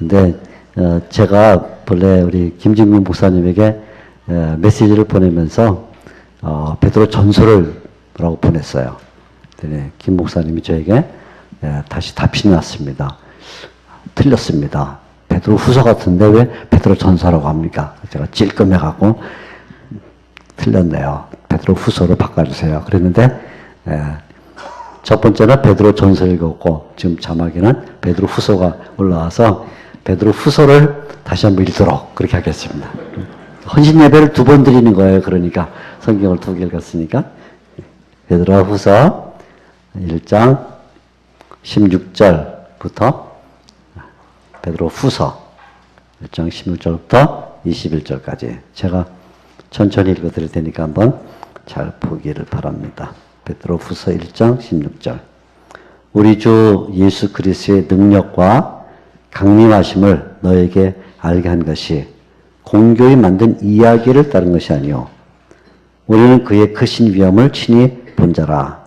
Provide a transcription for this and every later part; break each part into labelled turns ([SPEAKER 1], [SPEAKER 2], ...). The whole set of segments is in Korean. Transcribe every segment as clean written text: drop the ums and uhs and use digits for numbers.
[SPEAKER 1] 근데 제가 본래 우리 김진국 목사님에게 메시지를 보내면서 베드로 전서를 라고 보냈어요. 네, 김 목사님이 저에게 다시 답신이 왔습니다. 틀렸습니다. 베드로 후서 같은데 왜 베드로 전서라고 합니까? 제가 찔끔해갖고 틀렸네요. 베드로 후서로 바꿔주세요. 그랬는데 첫 번째는 베드로 전서를 읽었고 지금 자막에는 베드로 후서가 올라와서 베드로 후서를 다시 한번 읽도록 그렇게 하겠습니다. 헌신 예배를 2번 드리는 거예요. 그러니까 성경을 2개 읽었으니까 베드로 후서 1장 16절부터 베드로 후서 1장 16절부터 21절까지 제가 천천히 읽어드릴 테니까 한번 잘 보기를 바랍니다. 베드로 후서 1장 16절 우리 주 예수 그리스도의 능력과 강림하심을 너에게 알게 한 것이 공교히 만든 이야기를 따른 것이 아니요 우리는 그의 크신 위엄을 친히 본 자라.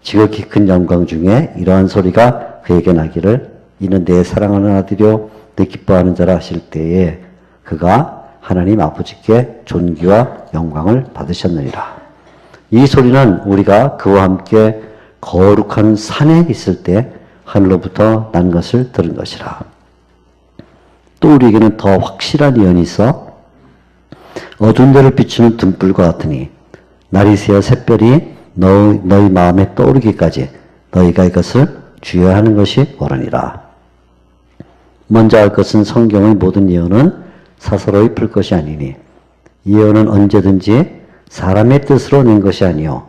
[SPEAKER 1] 지극히 큰 영광 중에 이러한 소리가 그에게 나기를 이는 내 사랑하는 아들이요 내 기뻐하는 자라 하실 때에 그가 하나님 아버지께 존귀와 영광을 받으셨느니라. 이 소리는 우리가 그와 함께 거룩한 산에 있을 때 하늘로부터 난 것을 들은 것이라. 또 우리에게는 더 확실한 예언이 있어 어두운 데를 비추는 등불과 같으니 날이 새어 샛별이 너희 마음에 떠오르기까지 너희가 이것을 주의하는 것이 옳으니라. 먼저 알 것은 성경의 모든 예언은 사서로이 풀 것이 아니니 예언은 언제든지 사람의 뜻으로 낸 것이 아니요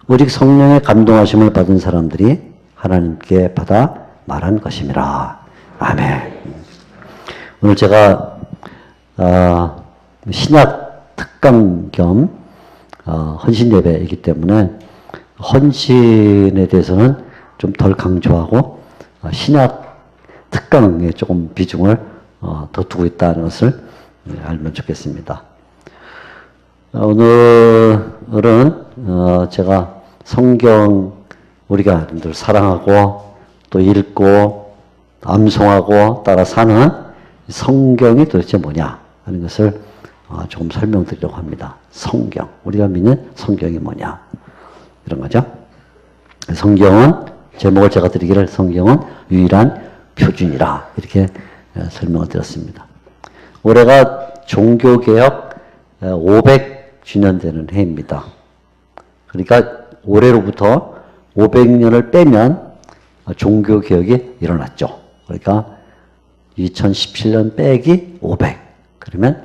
[SPEAKER 1] 오직 성령의 감동하심을 받은 사람들이 하나님께 받아 말한 것임이라. 아멘. 오늘 제가 신약 특강 겸 헌신 예배이기 때문에 헌신에 대해서는 좀 덜 강조하고 신약 특강에 조금 비중을 더 두고 있다는 것을 알면 좋겠습니다. 오늘은 제가 성경 우리가 늘 사랑하고 또 읽고 암송하고 따라 사는 성경이 도대체 뭐냐 하는 것을 조금 설명드리려고 합니다. 성경, 우리가 믿는 성경이 뭐냐 이런 거죠. 성경은 제목을 제가 드리기를 성경은 유일한 표준이라 이렇게 설명을 드렸습니다. 올해가 종교개혁 500주년 되는 해입니다. 그러니까 올해로부터 500년을 빼면 종교개혁이 일어났죠. 그러니까 2017년 빼기 500 그러면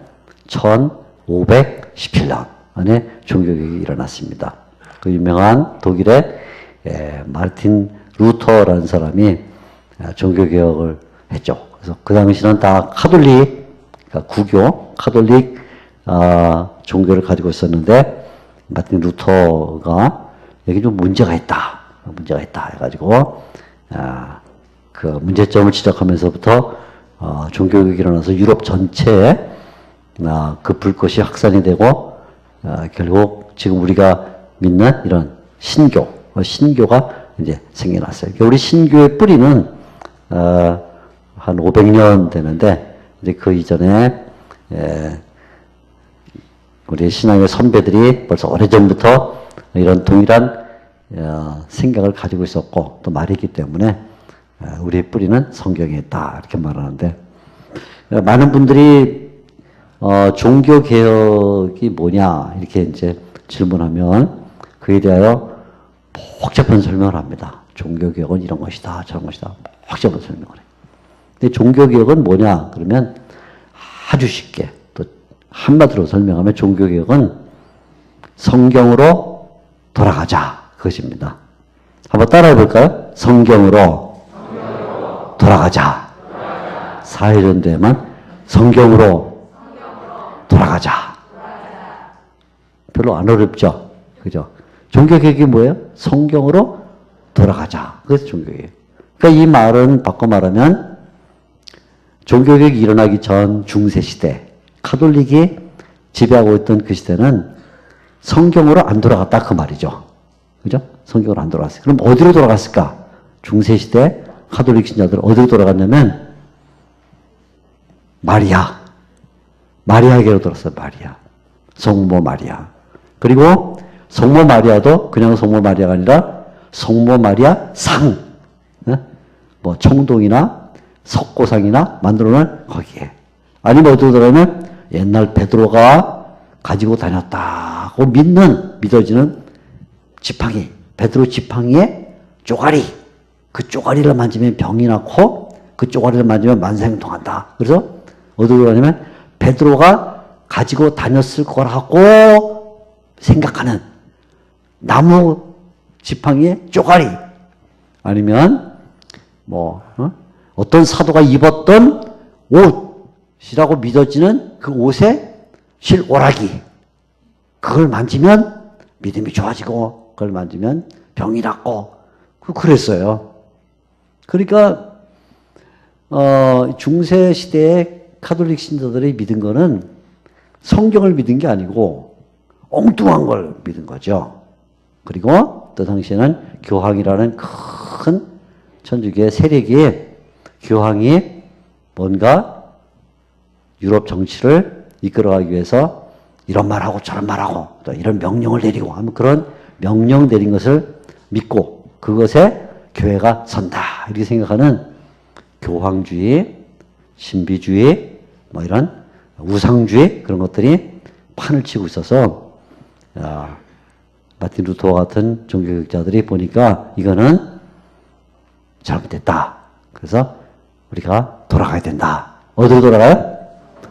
[SPEAKER 1] 1517년 안에 종교개혁이 일어났습니다. 그 유명한 독일의 마르틴 루터라는 사람이 종교개혁을 했죠. 그래서 그 당시는 다 카톨릭, 그러니까 구교, 카톨릭 종교를 가지고 있었는데 마르틴 루터가 여기 좀 문제가 있다 해가지고 그 문제점을 지적하면서부터 종교개혁이 일어나서 유럽 전체에 그 불꽃이 확산이 되고 결국 지금 우리가 믿는 이런 신교가 이제 생겨났어요. 우리 신교의 뿌리는 한 500년 되는데 이제 그 이전에 우리 신앙의 선배들이 벌써 오래전부터 이런 동일한 생각을 가지고 있었고 또 말이기 때문에 우리의 뿌리는 성경에 있다 이렇게 말하는데 많은 분들이 종교개혁이 뭐냐 이렇게 이제 질문하면 그에 대하여 복잡한 설명을 합니다. 종교개혁은 이런 것이다 저런 것이다 복잡한 설명을 해요. 근데 종교개혁은 뭐냐 그러면 아주 쉽게 또 한마디로 설명하면 종교개혁은 성경으로 돌아가자 그것입니다. 한번 따라해 볼까요? 성경으로 돌아가자. 사회전도에만 성경으로 돌아가자. 별로 안 어렵죠? 그죠? 종교개혁이 뭐예요? 성경으로 돌아가자. 그래서 종교개혁. 그러니까 이 말은 바꿔 말하면 종교개혁이 일어나기 전 중세시대 카톨릭이 지배하고 있던 그 시대는 성경으로 안 돌아갔다 그 말이죠. 그죠? 성경으로 안 돌아갔어요. 그럼 어디로 돌아갔을까? 중세시대 카톨릭 신자들 어디로 돌아갔냐면 마리아. 마리아에게로 들었어요. 마리아. 성모 마리아. 그리고 성모 마리아도 그냥 성모 마리아가 아니라 성모 마리아 상. 뭐 청동이나 석고상이나 만들어놓은 거기에. 아니면 어디로 들어가면 옛날 베드로가 가지고 다녔다고 믿어지는 지팡이. 베드로 지팡이에 쪼가리. 그 쪼가리를 만지면 병이 낫고 그 쪼가리를 만지면 만사형통한다. 그래서 어디로 가냐면 베드로가 가지고 다녔을 거라고 생각하는 나무 지팡이의 쪼가리. 아니면 뭐 어떤 사도가 입었던 옷이라고 믿어지는 그 옷에 실 오라기. 그걸 만지면 믿음이 좋아지고 그걸 만지면 병이 낫고 그랬어요. 그러니까 중세 시대의 카톨릭 신도들이 믿은 거는 성경을 믿은 게 아니고 엉뚱한 걸 믿은 거죠. 그리고 또 당시에는 교황이라는 큰 천주교의 세력이 교황이 뭔가 유럽 정치를 이끌어가기 위해서 이런 말하고 저런 말하고 또 이런 명령을 내리고 하면 그런 명령 내린 것을 믿고 그것에 교회가 선다 이렇게 생각하는 교황주의, 신비주의, 뭐 이런 우상주의 그런 것들이 판을 치고 있어서 마틴 루터와 같은 종교개혁자들이 보니까 이거는 잘못됐다. 그래서 우리가 돌아가야 된다. 어디로 돌아가요?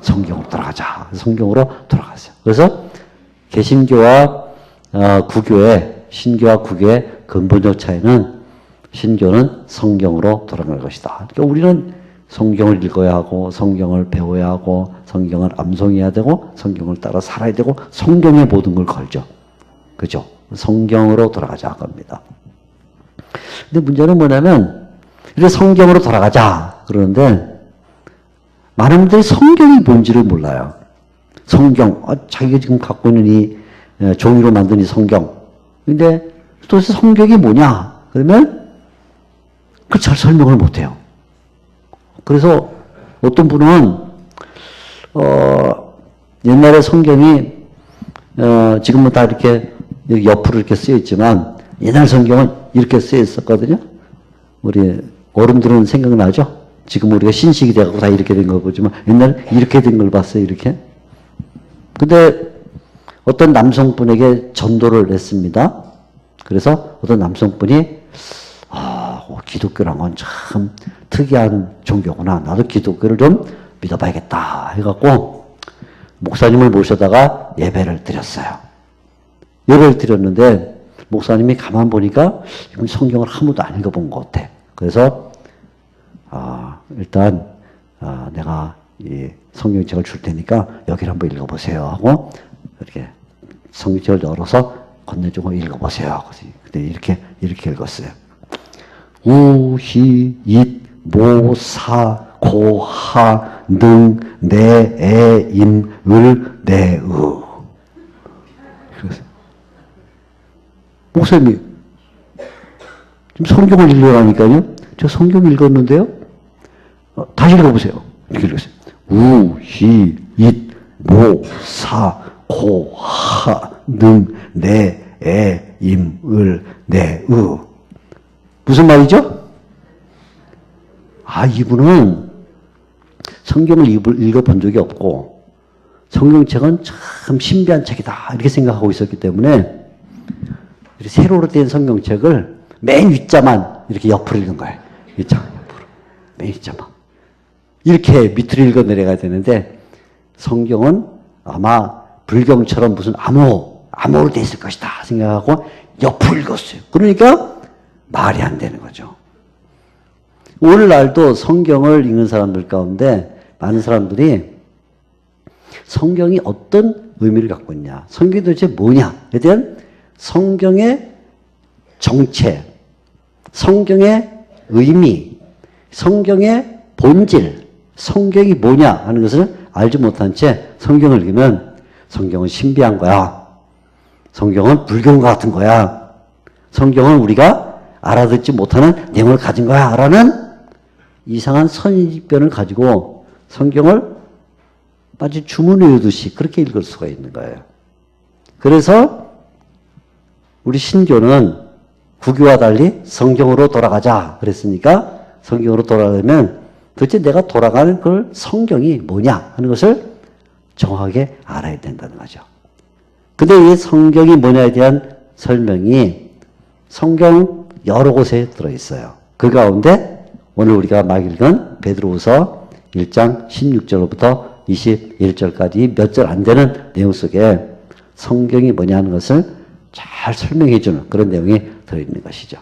[SPEAKER 1] 성경으로 돌아가자. 성경으로 돌아갔어요. 그래서 개신교와 구교의 신교와 구교의 근본적 차이는 신교는 성경으로 돌아갈 것이다. 그러니까 우리는 성경을 읽어야 하고 성경을 배워야 하고 성경을 암송해야 되고 성경을 따라 살아야 되고 성경의 모든 걸 걸죠. 그죠? 성경으로 돌아가자 겁니다. 근데 문제는 뭐냐면 이렇게 성경으로 돌아가자 그러는데 많은 분들이 성경이 뭔지를 몰라요. 성경, 자기가 지금 갖고 있는 이 종이로 만든 이 성경. 근데 도대체 성경이 뭐냐? 그러면 그걸 잘 설명을 못해요. 그래서 어떤 분은 옛날에 성경이 지금은 다 이렇게 옆으로 이렇게 쓰여 있지만 옛날 성경은 이렇게 쓰여 있었거든요. 우리 어른들은 생각나죠? 지금 우리가 신식이 돼가고 다 이렇게 된 걸 보지만 옛날에 이렇게 된 걸 봤어요. 이렇게. 근데 어떤 남성분에게 전도를 했습니다. 그래서 어떤 남성분이 기독교란 건 참 특이한 종교구나. 나도 기독교를 좀 믿어봐야겠다 해갖고 목사님을 모셔다가 예배를 드렸어요. 예배를 드렸는데 목사님이 가만 보니까 이분 성경을 한 번도 안 읽어본 것 같아. 그래서 일단 내가 이 성경책을 줄 테니까 여기를 한번 읽어보세요 하고 이렇게 성경책을 열어서 건네주고 읽어보세요. 근데 이렇게 읽었어요. 우희잇 모사 고하 능 내에 임을 내의 목사님이 지금 성경을 읽으라니까요. 저 성경 읽었는데요. 다시 읽어보세요. 이렇게 읽었어요. 우희잇 모사 고하 능 내에 임을 내의 무슨 말이죠? 이분은 성경을 읽어본 적이 없고 성경책은 참 신비한 책이다 이렇게 생각하고 있었기 때문에 세로로 된 성경책을 맨 윗자만 이렇게 옆으로 읽은 거예요. 윗자 옆으로. 맨 윗자만. 이렇게 밑으로 읽어 내려가야 되는데 성경은 아마 불경처럼 무슨 암호로 돼 있을 것이다 생각하고 옆으로 읽었어요. 그러니까 말이 안 되는 거죠. 오늘날도 성경을 읽는 사람들 가운데 많은 사람들이 성경이 어떤 의미를 갖고 있냐, 성경이 도대체 뭐냐에 대한 성경의 정체, 성경의 의미, 성경의 본질, 성경이 뭐냐 하는 것을 알지 못한 채 성경을 읽으면 성경은 신비한 거야. 성경은 불경과 같은 거야. 성경은 우리가 알아듣지 못하는 내용을 가진 거야 라는 이상한 선입견을 가지고 성경을 마치 주문 외우듯이 그렇게 읽을 수가 있는 거예요. 그래서 우리 신교는 구교와 달리 성경으로 돌아가자 그랬으니까 성경으로 돌아가려면 도대체 내가 돌아가는 그 성경이 뭐냐 하는 것을 정확하게 알아야 된다는 거죠. 근데 이 성경이 뭐냐에 대한 설명이 성경 여러 곳에 들어있어요. 그 가운데 오늘 우리가 막 읽은 베드로후서 1장 16절부터 21절까지 몇 절 안 되는 내용 속에 성경이 뭐냐 하는 것을 잘 설명해 주는 그런 내용이 들어있는 것이죠.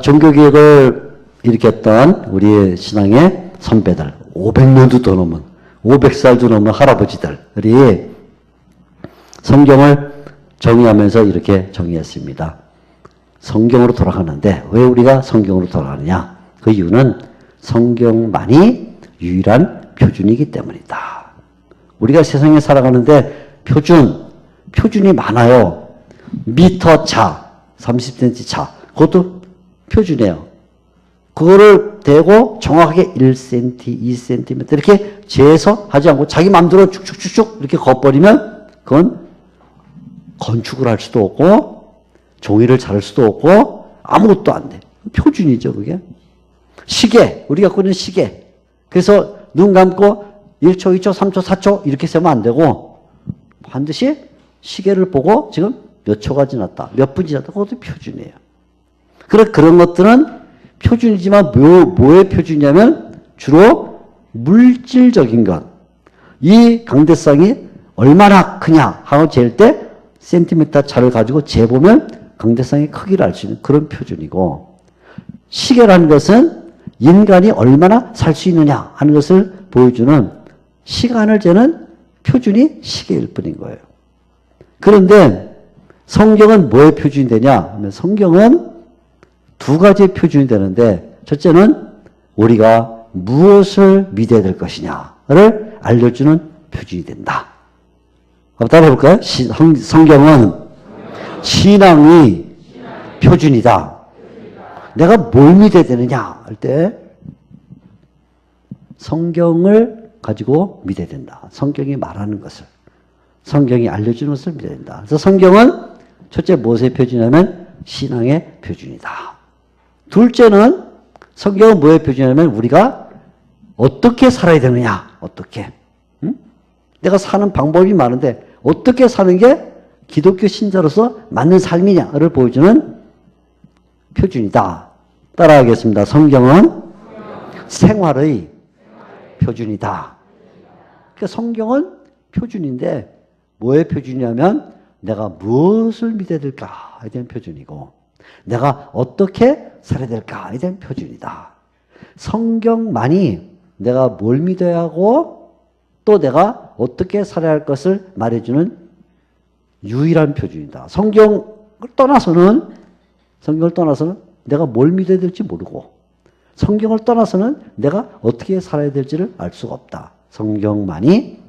[SPEAKER 1] 종교개혁을 일으켰던 우리의 신앙의 선배들, 500년도 더 넘은, 500살도 넘은 할아버지들이 성경을 정의하면서 이렇게 정의했습니다. 성경으로 돌아가는데 왜 우리가 성경으로 돌아가느냐? 그 이유는 성경만이 유일한 표준이기 때문이다. 우리가 세상에 살아가는데 표준이 많아요. 미터 차, 30cm 차, 그것도 표준이에요. 그거를 대고 정확하게 1cm, 2cm 이렇게 재서 하지 않고 자기 마음대로 쭉쭉쭉쭉 이렇게 걷버리면 그건 건축을 할 수도 없고 종이를 자를 수도 없고 아무것도 안 돼. 표준이죠, 그게. 시계, 우리가 갖고 있는 시계. 그래서 눈 감고 1초, 2초, 3초, 4초 이렇게 세면 안 되고 반드시 시계를 보고 지금 몇 초가 지났다, 몇 분 지났다, 그것도 표준이에요. 그런 것들은 표준이지만 뭐의 표준이냐면 주로 물질적인 것. 이 강대상이 얼마나 크냐 하고 잴 때 센티미터 차를 가지고 재보면 강대상의 크기를 알 수 있는 그런 표준이고, 시계라는 것은 인간이 얼마나 살 수 있느냐 하는 것을 보여주는 시간을 재는 표준이 시계일 뿐인 거예요. 그런데 성경은 뭐의 표준이 되냐 하면 성경은 두 가지의 표준이 되는데, 첫째는 우리가 무엇을 믿어야 될 것이냐를 알려주는 표준이 된다. 한번 따라해볼까요? 성경은 신앙이 표준이다. 내가 뭘 믿어야 되느냐 할 때 성경을 가지고 믿어야 된다. 성경이 말하는 것을, 성경이 알려주는 것을 믿어야 된다. 그래서 성경은 첫째 무엇의 표준이냐면 신앙의 표준이다. 둘째는 성경은 뭐의 표준이냐면 우리가 어떻게 살아야 되느냐. 어떻게. 응? 내가 사는 방법이 많은데 어떻게 사는 게 기독교 신자로서 맞는 삶이냐를 보여주는 표준이다. 따라하겠습니다. 성경은 생활의 표준이다. 그러니까 성경은 표준인데 뭐의 표준이냐면 내가 무엇을 믿어야 될까에 대한 표준이고 내가 어떻게 살아야 될까에 대한 표준이다. 성경만이 내가 뭘 믿어야 하고 또 내가 어떻게 살아야 할 것을 말해주는 유일한 표준이다. 성경을 떠나서는 내가 뭘 믿어야 될지 모르고 성경을 떠나서는 내가 어떻게 살아야 될지를 알 수가 없다. 성경만이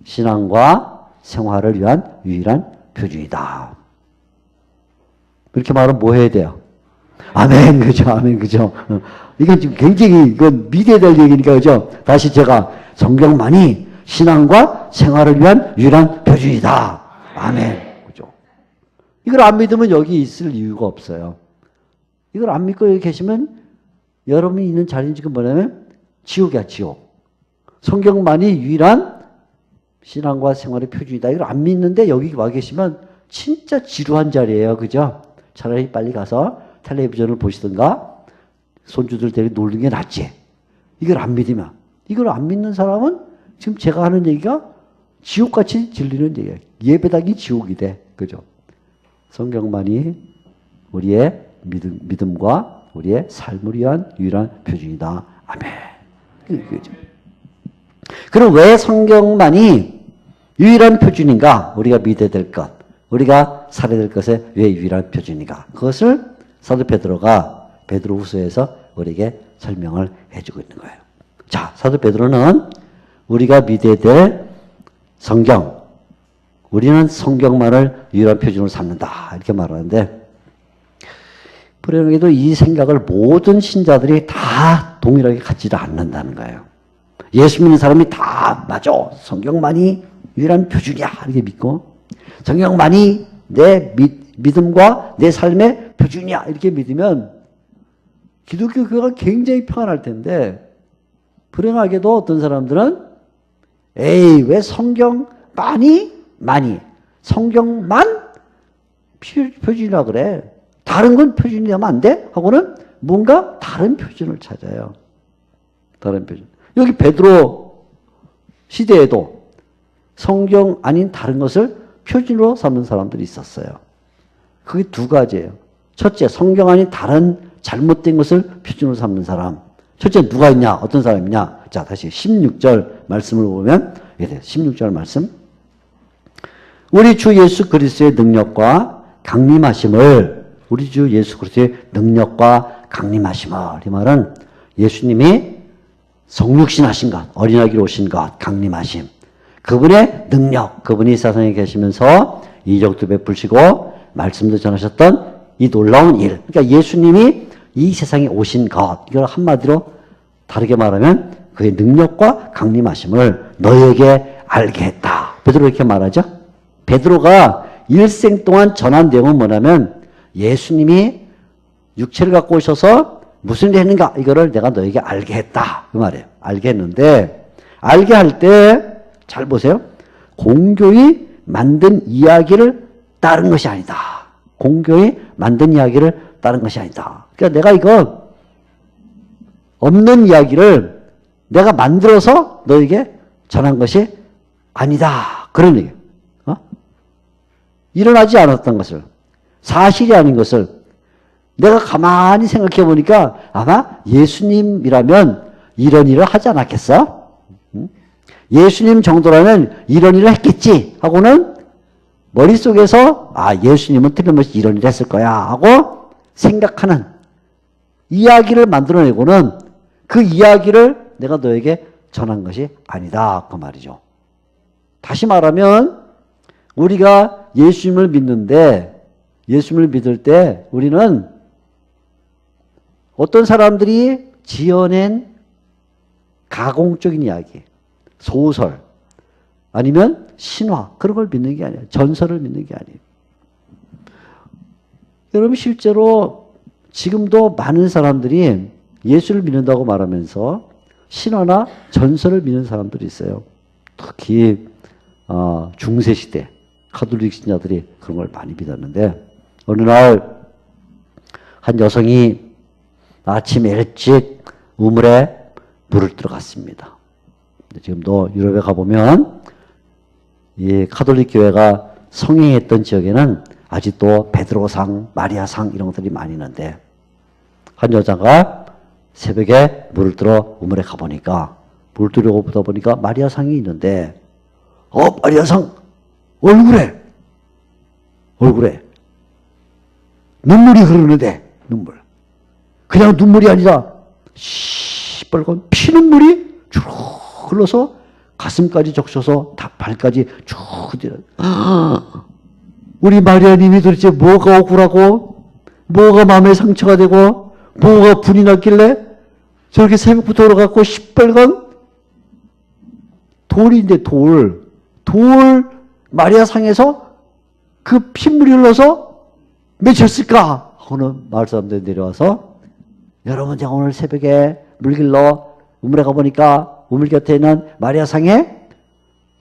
[SPEAKER 1] 신앙과 생활을 위한 유일한 표준이다. 그렇게 말하면 뭐 해야 돼요? 아멘, 그죠? 아멘, 그죠? 이건 지금 굉장히, 이건 믿어야 될 얘기니까, 그죠? 다시 제가 성경만이 신앙과 생활을 위한 유일한 표준이다. 아멘, 그죠? 이걸 안 믿으면 여기 있을 이유가 없어요. 이걸 안 믿고 여기 계시면 여러분이 있는 자리는 지금 뭐냐면 지옥이야, 지옥. 성경만이 유일한 신앙과 생활의 표준이다. 이걸 안 믿는데 여기 와 계시면 진짜 지루한 자리예요. 그죠? 차라리 빨리 가서 텔레비전을 보시든가 손주들 데리고 놀는 게 낫지. 이걸 안 믿으면. 이걸 안 믿는 사람은 지금 제가 하는 얘기가 지옥같이 들리는 얘기예요. 예배당이 지옥이 돼. 그죠? 성경만이 우리의 믿음과 우리의 삶을 위한 유일한 표준이다. 아멘. 그죠? 그럼 왜 성경만이 유일한 표준인가? 우리가 믿어야 될 것, 우리가 살아야 될 것의 왜 유일한 표준인가? 그것을 사도 베드로가 베드로후서에서 우리에게 설명을 해주고 있는 거예요. 자, 사도 베드로는 우리가 믿어야 될 성경, 우리는 성경만을 유일한 표준으로 삼는다 이렇게 말하는데, 불행하게도 이 생각을 모든 신자들이 다 동일하게 갖지를 않는다는 거예요. 예수 믿는 사람이 다 맞아. 성경만이 유일한 표준이야. 이렇게 믿고 성경만이 내 믿음과 내 삶의 표준이야. 이렇게 믿으면 기독교 교회가 굉장히 평안할 텐데 불행하게도 어떤 사람들은 에이 왜 성경만이 성경만 표준이라 그래. 다른 건 표준이라면 안 돼? 하고는 뭔가 다른 표준을 찾아요. 다른 표준. 여기 베드로 시대에도 성경 아닌 다른 것을 표준으로 삼는 사람들이 있었어요. 그게 두 가지예요. 첫째, 성경 아닌 다른 잘못된 것을 표준으로 삼는 사람. 첫째, 누가 있냐? 어떤 사람이냐? 자, 다시 16절 말씀을 보면, 16절 말씀. 우리 주 예수 그리스도의 능력과 강림하심을, 우리 주 예수 그리스도의 능력과 강림하심을, 이 말은 예수님이 성육신 하신 것, 어린아기로 오신 것, 강림하심. 그분의 능력, 그분이 세상에 계시면서 이적도 베푸시고 말씀도 전하셨던 이 놀라운 일. 그러니까 예수님이 이 세상에 오신 것, 이걸 한마디로 다르게 말하면 그의 능력과 강림하심을 너희에게 알게 했다. 베드로 이렇게 말하죠. 베드로가 일생 동안 전한 내용은 뭐냐면 예수님이 육체를 갖고 오셔서 무슨 일을 했는가 이거를 내가 너에게 알게 했다 그 말이에요. 알게 했는데 알게 할 때 잘 보세요. 공교히 만든 이야기를 따른 것이 아니다. 공교히 만든 이야기를 따른 것이 아니다. 그러니까 내가 이거 없는 이야기를 내가 만들어서 너에게 전한 것이 아니다. 그런 얘기예요. 일어나지 않았던 것을, 사실이 아닌 것을 내가 가만히 생각해 보니까 아마 예수님이라면 이런 일을 하지 않았겠어? 예수님 정도라면 이런 일을 했겠지 하고는 머릿속에서 예수님은 틀림없이 이런 일을 했을 거야 하고 생각하는 이야기를 만들어내고는 그 이야기를 내가 너에게 전한 것이 아니다 그 말이죠. 다시 말하면 우리가 예수님을 믿는데 예수님을 믿을 때 우리는 어떤 사람들이 지어낸 가공적인 이야기, 소설, 아니면 신화, 그런 걸 믿는 게 아니에요. 전설을 믿는 게 아니에요. 여러분 실제로 지금도 많은 사람들이 예수를 믿는다고 말하면서 신화나 전설을 믿는 사람들이 있어요. 특히 중세시대 가톨릭 신자들이 그런 걸 많이 믿었는데 어느 날 한 여성이 아침 일찍 우물에 물을 들어갔습니다. 지금도 유럽에 가보면 이 가톨릭 교회가 성행했던 지역에는 아직도 베드로상, 마리아상 이런 것들이 많이 있는데 한 여자가 새벽에 물을 들어 우물에 가보니까 물 들고 보다 보니까 마리아상이 있는데 마리아상 얼굴에 눈물이 흐르는데 눈물. 그냥 눈물이 아니라 시뻘건 피눈물이 쭉 흘러서 가슴까지 적셔서 다 발까지 쭉 우리 마리아님이 도대체 뭐가 억울하고 뭐가 마음에 상처가 되고 뭐가 분이 났길래 저렇게 새벽부터 올라가고 시뻘건 돌인데 돌 마리아상에서 그 핏물이 흘러서 맺혔을까 하고는 마을 사람들이 내려와서 여러분 제가 오늘 새벽에 물길러 우물에 가보니까 우물 곁에 있는 마리아상에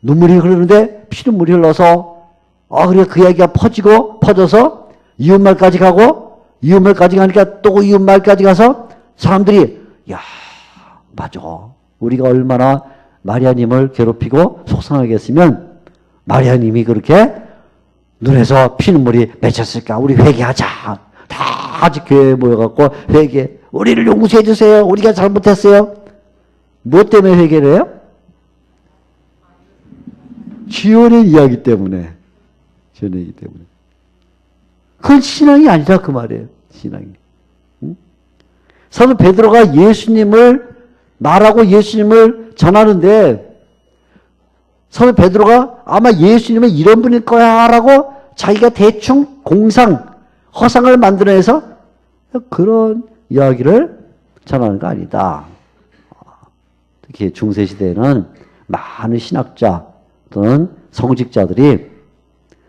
[SPEAKER 1] 눈물이 흐르는데 피눈물이 흘러서 그래 그 이야기가 퍼져서 이웃마을까지 가고 이웃마을까지 가니까 또 이웃마을까지 가서 사람들이 야 맞아 우리가 얼마나 마리아님을 괴롭히고 속상하게 했으면 마리아님이 그렇게 눈에서 피눈물이 맺혔을까 우리 회개하자 다 같이 교회에 모여갖고 회개 우리를 용서해 주세요 우리가 잘못했어요. 뭐 때문에 회개를 해요? 지어낸 이야기 때문에. 그건 신앙이 아니라 그 말이에요. 신앙이. 응? 사도 베드로가 예수님을 말하고 예수님을 전하는데 사도 베드로가 아마 예수님은 이런 분일 거야 라고 자기가 대충 허상을 만들어내서 그런 이야기를 전하는 거 아니다. 특히 중세시대에는 많은 신학자 또는 성직자들이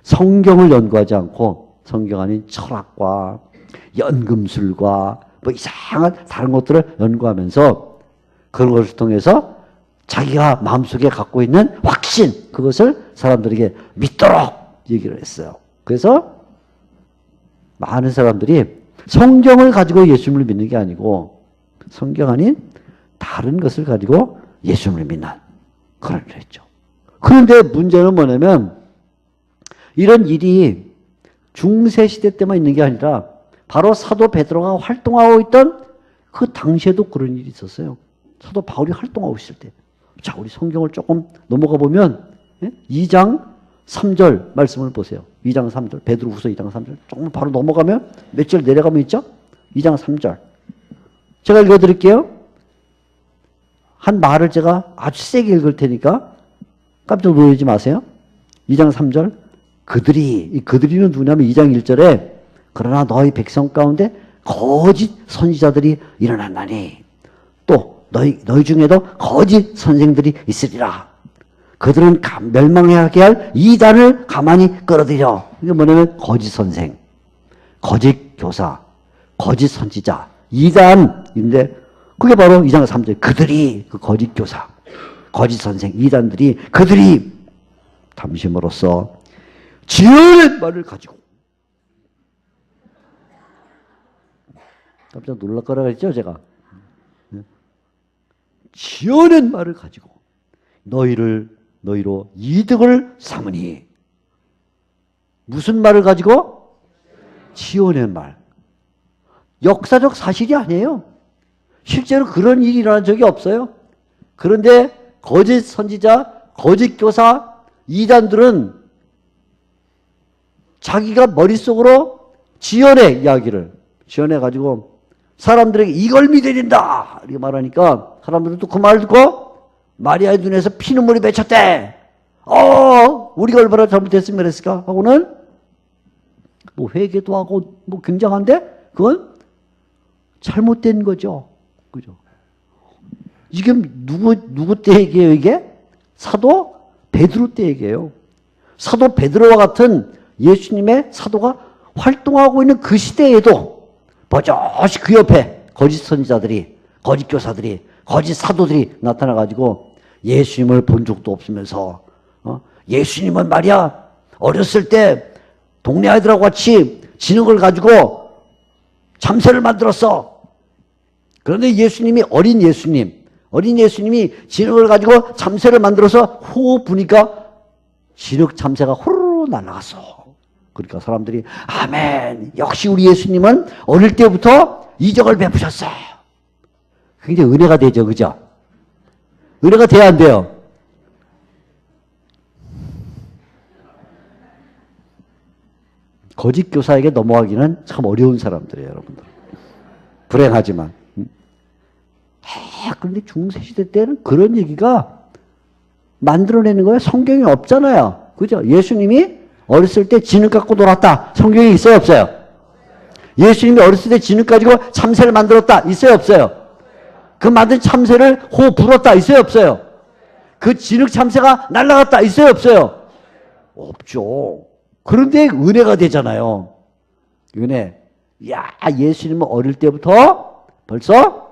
[SPEAKER 1] 성경을 연구하지 않고 성경 아닌 철학과 연금술과 뭐 이상한 다른 것들을 연구하면서 그런 것을 통해서 자기가 마음속에 갖고 있는 확신, 그것을 사람들에게 믿도록 얘기를 했어요. 그래서 많은 사람들이 성경을 가지고 예수님을 믿는 게 아니고 성경 아닌 다른 것을 가지고 예수님을 믿는 그런 일을 했죠. 그런데 문제는 뭐냐면 이런 일이 중세시대 때만 있는 게 아니라 바로 사도 베드로가 활동하고 있던 그 당시에도 그런 일이 있었어요. 사도 바울이 활동하고 있을 때. 자, 우리 성경을 조금 넘어가 보면 2장 3절 말씀을 보세요. 2장 3절, 베드로후서 2장 3절. 조금 바로 넘어가면 몇 절 내려가면 있죠? 2장 3절. 제가 읽어드릴게요. 한 말을 제가 아주 세게 읽을 테니까 깜짝 놀라지 마세요. 2장 3절. 그들이는 누구냐면 2장 1절에 그러나 너희 백성 가운데 거짓 선지자들이 일어났나니 또 너희 중에도 거짓 선생들이 있으리라. 그들은 멸망하게 할 이단을 가만히 끌어들여. 이게 뭐냐면 거짓 선생, 거짓 교사, 거짓 선지자, 이단인데 그게 바로 2장 3절. 그들이 그 거짓 교사, 거짓 선생, 이단들이 그들이 담심으로써 지어낸 말을 가지고 깜짝 놀랄 거라 그랬죠 제가. 지어낸 말을 가지고 너희로 이득을 삼으니. 무슨 말을 가지고? 지어낸 말. 역사적 사실이 아니에요. 실제로 그런 일이 일어난 적이 없어요. 그런데 거짓 선지자, 거짓 교사, 이단들은 자기가 머릿속으로 지어내 이야기를 지어내가지고 사람들에게 이걸 믿어야 된다 이렇게 말하니까 사람들은 또 그 말 듣고 마리아의 눈에서 피눈물이 맺혔대. 우리가 얼마나 잘못했으면 그랬을까 하고는 뭐 회개도 하고 뭐 굉장한데 그건 잘못된 거죠. 그죠? 이게 누구 때 얘기예요 이게? 사도 베드로 때 얘기예요. 사도 베드로와 같은 예수님의 사도가 활동하고 있는 그 시대에도 버젓이 그 옆에 거짓 선지자들이, 거짓 교사들이, 거짓 사도들이 나타나가지고 예수님을 본 적도 없으면서 예수님은 말이야 어렸을 때 동네 아이들하고 같이 진흙을 가지고 참새를 만들었어. 그런데 예수님이 어린 예수님이 진흙을 가지고 참새를 만들어서 호 부니까 진흙 참새가 호로로 날아갔어. 그러니까 사람들이 아멘, 역시 우리 예수님은 어릴 때부터 이적을 베푸셨어. 굉장히 은혜가 되죠, 그죠? 은혜가 돼야 안 돼요? 거짓 교사에게 넘어가기는 참 어려운 사람들이에요, 여러분들. 불행하지만. 그런데 중세시대 때는 그런 얘기가 만들어내는 거예요. 성경이 없잖아요. 그죠? 예수님이 어렸을 때 진흙 갖고 놀았다. 성경에 있어요, 없어요? 예수님이 어렸을 때 진흙 가지고 참새를 만들었다. 있어요, 없어요? 그 만든 참새를 호 불었다. 있어요, 없어요? 그 진흙 참새가 날아갔다. 있어요, 없어요? 없죠. 그런데 은혜가 되잖아요. 은혜. 야, 예수님은 어릴 때부터 벌써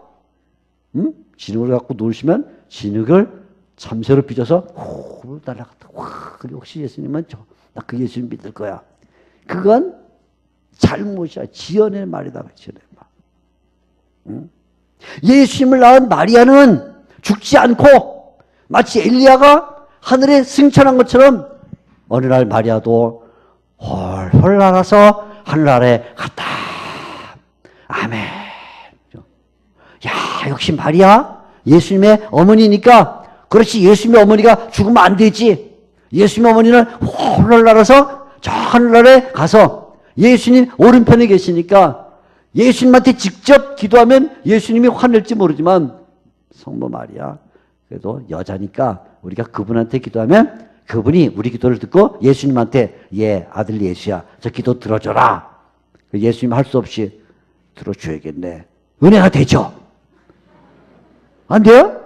[SPEAKER 1] 진흙을 갖고 놀시면 진흙을 참새로 빚어서 호 날아갔다. 와, 역시 예수님은 나 그 예수님 믿을 거야. 그건 잘못이야. 지어낸 말이다. 지어낸 말. 예수님을 낳은 마리아는 죽지 않고 마치 엘리야가 하늘에 승천한 것처럼 어느 날 마리아도 헐헐 날아서 하늘나라에 갔다. 아멘. 야, 역시 마리아 예수님의 어머니니까 그렇지. 예수님의 어머니가 죽으면 안 되지. 예수님의 어머니는 홀로 날아서 저 하늘나라에 가서 예수님 오른편에 계시니까 예수님한테 직접 기도하면 예수님이 화낼지 모르지만 성모 마리아 그래도 여자니까 우리가 그분한테 기도하면 그분이 우리 기도를 듣고 예수님한테 아들 예수야 저 기도 들어줘라. 예수님 할 수 없이 들어줘야겠네. 은혜가 되죠? 안 돼요?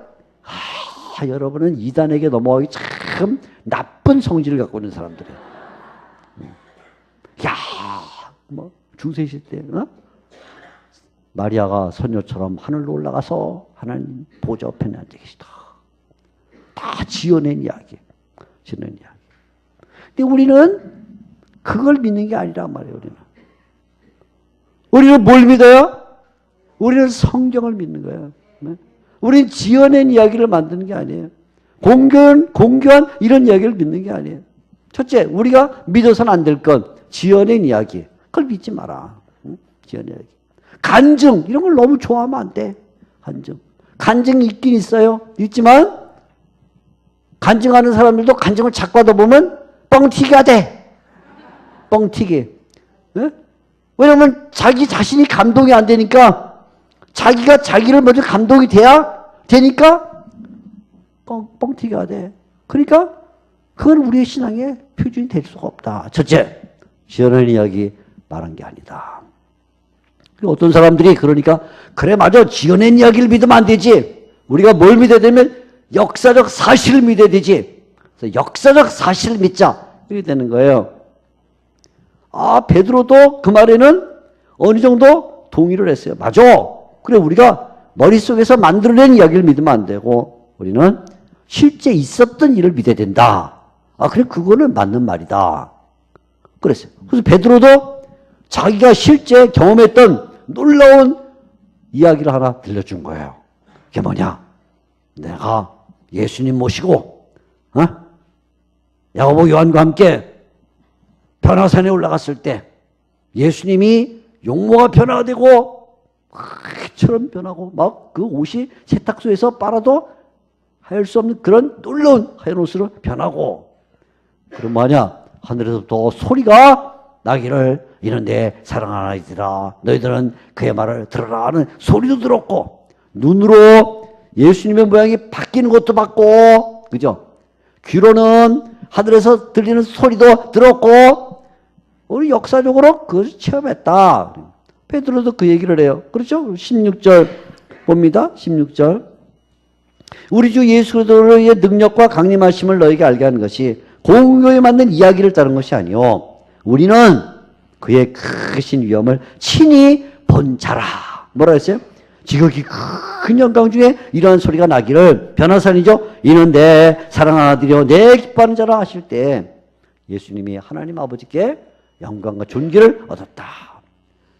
[SPEAKER 1] 여러분은 이단에게 넘어가기 참 나쁜 성질을 갖고 있는 사람들이에요. 야, 뭐 중세시대 때 마리아가 선녀처럼 하늘로 올라가서 하나님 보좌 옆에 앉아 계시다. 다 지어낸 이야기. 지어낸 이야기. 근데 우리는 그걸 믿는 게 아니란 말이에요. 우리는 뭘 믿어요? 우리는 성경을 믿는 거예요. 우리는 지어낸 이야기를 만드는 게 아니에요. 공교한 이런 이야기를 믿는 게 아니에요. 첫째, 우리가 믿어서는 안 될 건 지어낸 이야기. 그걸 믿지 마라. 지어낸 이야기. 간증 이런 걸 너무 좋아하면 안 돼. 간증이 있긴 있어요. 있지만 간증하는 사람들도 간증을 자꾸 하다 보면 뻥튀기가 돼. 뻥튀기. 네? 왜냐하면 자기 자신이 감동이 안 되니까 자기가 자기를 먼저 감동이 되니까 뻥튀기가 돼. 그러니까 그건 우리의 신앙의 표준이 될 수가 없다. 첫째, 지어낸 이야기 말한 게 아니다. 어떤 사람들이 그러니까 그래 맞아 지어낸 이야기를 믿으면 안 되지. 우리가 뭘 믿어야 되면 역사적 사실을 믿어야 되지. 그래서 역사적 사실을 믿자. 이렇게 되는 거예요. 베드로도 그 말에는 어느 정도 동의를 했어요. 맞아. 그래 우리가 머릿속에서 만들어낸 이야기를 믿으면 안 되고 우리는 실제 있었던 일을 믿어야 된다. 그래 그거는 맞는 말이다. 그랬어요. 그래서 베드로도 자기가 실제 경험했던 놀라운 이야기를 하나 들려준 거예요. 그게 뭐냐? 내가 예수님 모시고 야고보 요한과 함께 변화산에 올라갔을 때 예수님이 용모가 변화가 되고 처럼 변하고 막 그 옷이 세탁소에서 빨아도 하얄 수 없는 그런 놀라운 하얀 옷으로 변하고 그럼 뭐냐? 하늘에서부터 소리가 나기를 이는 내 사랑하는 아이들아 너희들은 그의 말을 들으라 하는 소리도 들었고 눈으로 예수님의 모양이 바뀌는 것도 봤고 그죠? 귀로는 하늘에서 들리는 소리도 들었고 우리 역사적으로 그것을 체험했다. 베드로도 그 얘기를 해요. 그렇죠? 16절 봅니다. 16절 우리 주 예수 그리스도의 능력과 강림하심을 너희에게 알게 하는 것이 공교에 맞는 이야기를 따른 것이 아니요 우리는 그의 크신 위엄을 친히 본 자라. 뭐라 했어요? 지극히 큰 영광 중에 이러한 소리가 나기를 변화산이죠. 이는 내 사랑하는 아들이요 내 기뻐하는 자라 하실 때 예수님이 하나님 아버지께 영광과 존귀를 얻었다.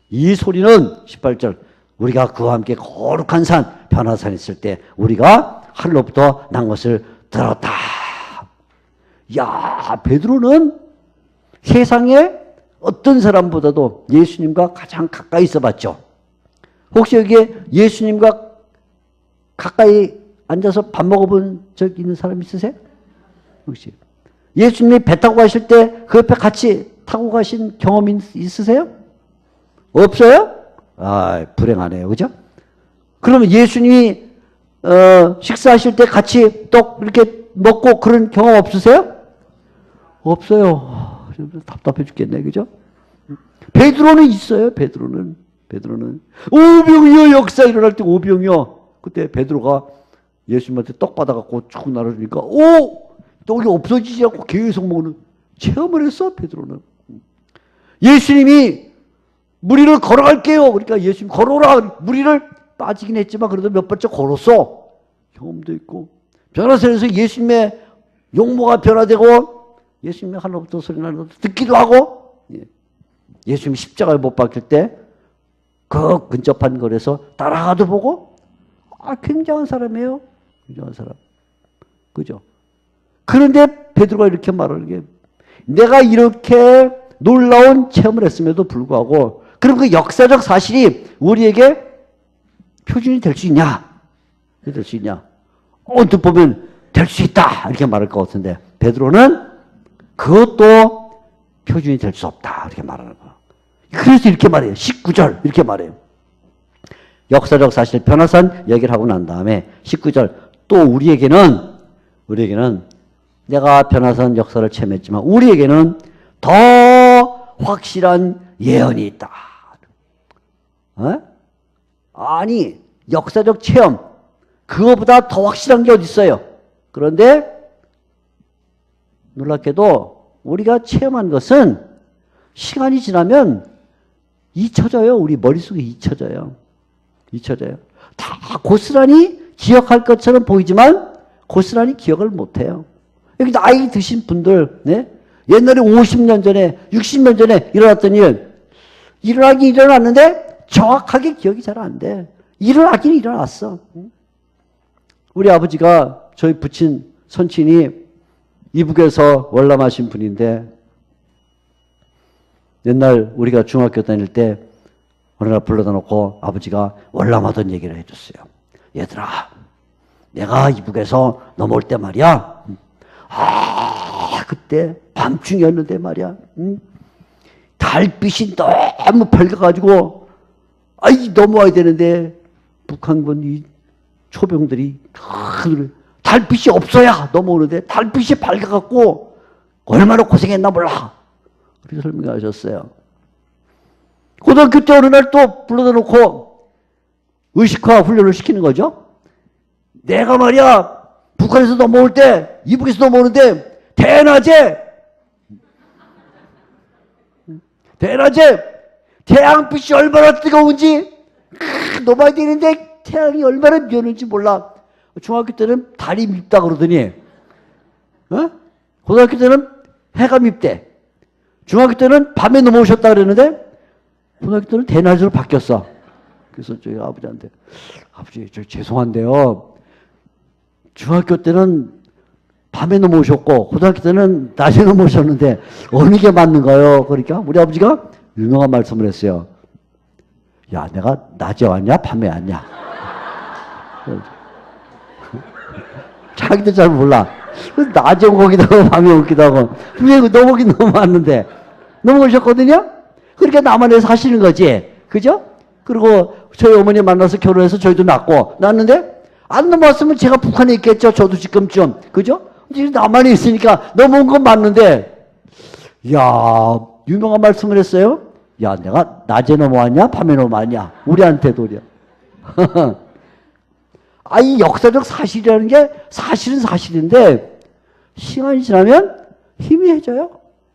[SPEAKER 1] 이 소리는 18절 우리가 그와 함께 거룩한 산 변화산에 있을 때 우리가 하늘로부터 난 것을 들었다. 야, 베드로는 세상에 어떤 사람보다도 예수님과 가장 가까이 있어봤죠. 혹시 여기에 예수님과 가까이 앉아서 밥 먹어본 적 있는 사람 있으세요? 혹시 예수님이 배 타고 가실 때 그 옆에 같이 타고 가신 경험 있으세요? 없어요? 불행하네요. 그죠? 그러면 예수님이 식사하실 때 같이 떡 이렇게 먹고 그런 경험 없으세요? 없어요. 답답해 죽겠네. 그죠? 베드로는 있어요. 베드로는 오병이어 역사 일어날 때 오병이어 그때 베드로가 예수님한테 떡 받아갖고 쭉 나눠주니까 떡이 없어지지 않고 계속 먹는 체험을 했어. 베드로는 예수님이 무리를 걸어갈게요. 그러니까 예수님 걸어라. 무리를 빠지긴 했지만 그래도 몇 번째 걸었어. 경험도 있고 변화산에서 예수님의 용모가 변화되고 예수님의 하늘로부터 소리 나는 것도 듣기도 하고 예수님이 십자가에 못 박힐 때 그 근접한 거리에서 따라가도 보고 굉장한 사람이에요. 굉장한 사람. 그죠? 그런데 베드로가 이렇게 말하는 게 내가 이렇게 놀라운 체험을 했음에도 불구하고 그럼 그 역사적 사실이 우리에게 표준이 될 수 있냐? 될 수 있냐? 언뜻 보면 될 수 있다 이렇게 말할 것 같은데 베드로는 그것도 표준이 될 수 없다 이렇게 말하는 거예요. 그래서 이렇게 말해요. 19절 이렇게 말해요. 역사적 사실 변화산 얘기를 하고 난 다음에 19절 또 우리에게는 내가 변화산 역사를 체험했지만 우리에게는 더 확실한 예언이 있다. 아니 역사적 체험 그거보다 더 확실한 게 어디 있어요? 그런데 놀랍게도 우리가 체험한 것은 시간이 지나면 잊혀져요. 우리 머릿속에 잊혀져요. 다 고스란히 기억할 것처럼 보이지만 고스란히 기억을 못해요. 여기 나이 드신 분들, 네? 옛날에 50년 전에 60년 전에 일어났던 일 일어나긴 일어났는데 정확하게 기억이 잘 안 돼. 일어나긴 일어났어. 우리 아버지가 저희 부친 선친이 이북에서 월남하신 분인데 옛날 우리가 중학교 다닐 때 어느 날 불러다 놓고 아버지가 월남하던 얘기를 해줬어요. 얘들아, 내가 이북에서 넘어올 때 말이야. 그때 밤중이었는데 말이야. 달빛이 너무 밝아가지고 넘어와야 되는데 북한군 이 초병들이 달빛이 없어야 넘어오는데 달빛이 밝아갖고 얼마나 고생했나 몰라. 그렇게 설명하셨어요. 고등학교 때 어느 날 또 불러다 놓고 의식화 훈련을 시키는 거죠. 내가 말이야 북한에서 넘어올 때 이북에서 넘어오는데 대낮에 태양빛이 얼마나 뜨거운지 넘어야 되는데 태양이 얼마나 미었는지 몰라. 중학교 때는 달이 밉다 그러더니 고등학교 때는 해가 밉대. 중학교 때는 밤에 넘어오셨다 그랬는데 고등학교 때는 대낮으로 바뀌었어. 그래서 저희 아버지한테 아버지 저 죄송한데요. 중학교 때는 밤에 넘어오셨고 고등학교 때는 낮에 넘어오셨는데 어느 게 맞는가요? 그러니까 우리 아버지가 유명한 말씀을 했어요. 야, 내가 낮에 왔냐 밤에 왔냐? 자기도 잘 몰라. 낮에 오기도 하고 밤에 오기도 하고 분명히 넘어오긴 넘어왔는데 넘어오셨거든요? 그러니까 남한에 사시는 거지. 그죠? 그리고 저희 어머니 만나서 결혼해서 저희도 낳는데 안 넘어왔으면 제가 북한에 있겠죠. 저도 지금쯤. 그죠? 이제 남한에 있으니까 넘어온 건 맞는데 야, 유명한 말씀을 했어요. 야, 내가 낮에 넘어왔냐 밤에 넘어왔냐 우리한테도요. 이 역사적 사실이라는 게 사실은 사실인데 시간이 지나면 희미해져요.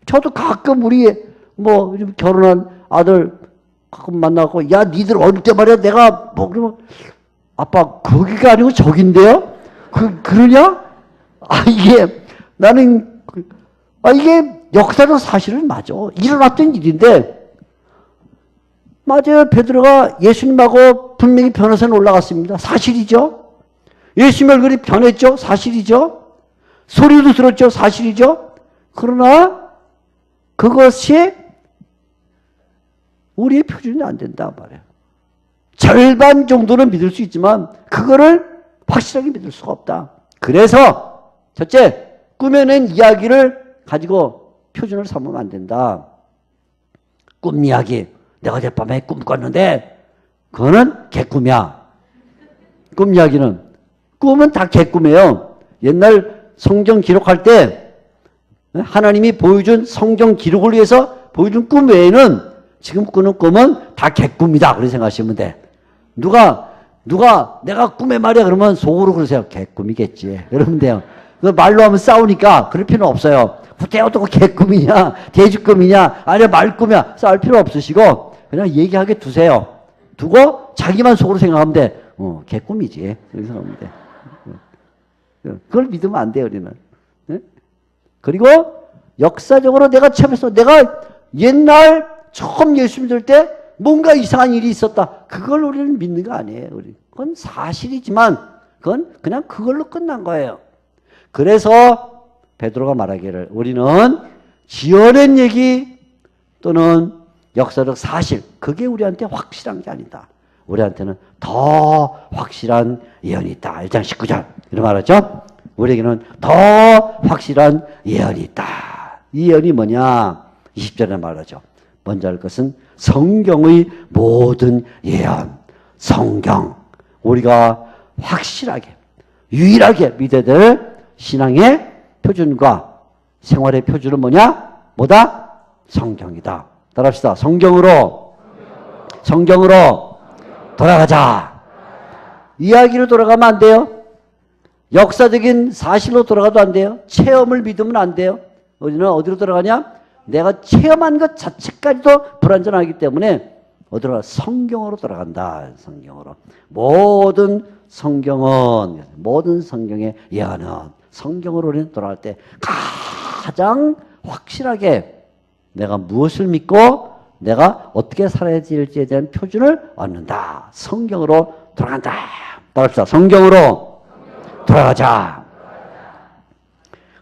[SPEAKER 1] 저도 가끔 우리 결혼한 아들 가끔 만나고 야, 니들 어릴 때 말이야 내가 그러면 아빠 거기가 아니고 저긴데요? 그러냐? 이게 역사적 사실은 맞아. 일어났던 일인데 맞아요. 베드로가 예수님하고 분명히 변호사는 올라갔습니다. 사실이죠. 예수님 얼굴이 변했죠. 사실이죠. 소리도 들었죠. 사실이죠. 그러나 그것이 우리의 표준이 안 된다 말이에요. 절반 정도는 믿을 수 있지만 그거를 확실하게 믿을 수가 없다. 그래서 첫째, 꾸며낸 이야기를 가지고 표준을 삼으면 안 된다. 꿈 이야기. 내가 어젯밤에 꿈 꿨는데 그거는 개꿈이야. 꿈 이야기는. 꿈은 다 개꿈이에요. 옛날 성경 기록할 때 하나님이 보여준 성경 기록을 위해서 보여준 꿈 외에는 지금 꾸는 꿈은 다 개꿈이다. 그렇게 생각하시면 돼. 누가 내가 꿈에 말이야 그러면 속으로 그러세요. 개꿈이겠지. 그러면 돼요. 말로 하면 싸우니까 그럴 필요는 없어요. 후대 어떻게 개꿈이냐 대주꿈이냐 아니야 말꿈이야 싸울 필요 없으시고 그냥 얘기하게 두세요. 두고 자기만 속으로 생각하면 돼. 개꿈이지. 그렇게 생각하면 돼. 그걸 믿으면 안 돼요. 우리는. 그리고 역사적으로 내가 체험했어. 내가 옛날 처음 예수 믿을 때 뭔가 이상한 일이 있었다. 그걸 우리는 믿는 거 아니에요. 그건 사실이지만 그건 그냥 그걸로 끝난 거예요. 그래서 베드로가 말하기를 우리는 지어낸 얘기 또는 역사적 사실 그게 우리한테 확실한 게 아니다. 우리한테는 더 확실한 예언이 있다. 1장 19절 이런 말하죠. 우리에게는 더 확실한 예언이 있다. 이 예언이 뭐냐? 20절에 말하죠. 먼저 할 것은 성경의 모든 예언. 성경. 우리가 확실하게 유일하게 믿어야 될 신앙의 표준과 생활의 표준은 뭐다? 성경이다. 따라합시다. 성경으로 돌아가자. 이야기로 돌아가면 안 돼요. 역사적인 사실로 돌아가도 안 돼요. 체험을 믿으면 안 돼요. 우리는 어디로 돌아가냐? 내가 체험한 것 자체까지도 불완전하기 때문에 어디로 가? 성경으로 돌아간다. 성경으로. 모든 성경의 예언은 성경으로 우리는 돌아갈 때 가장 확실하게 내가 무엇을 믿고 내가 어떻게 살아야 될지에 대한 표준을 얻는다. 성경으로 돌아간다. 따라합시다. 성경으로 돌아가자.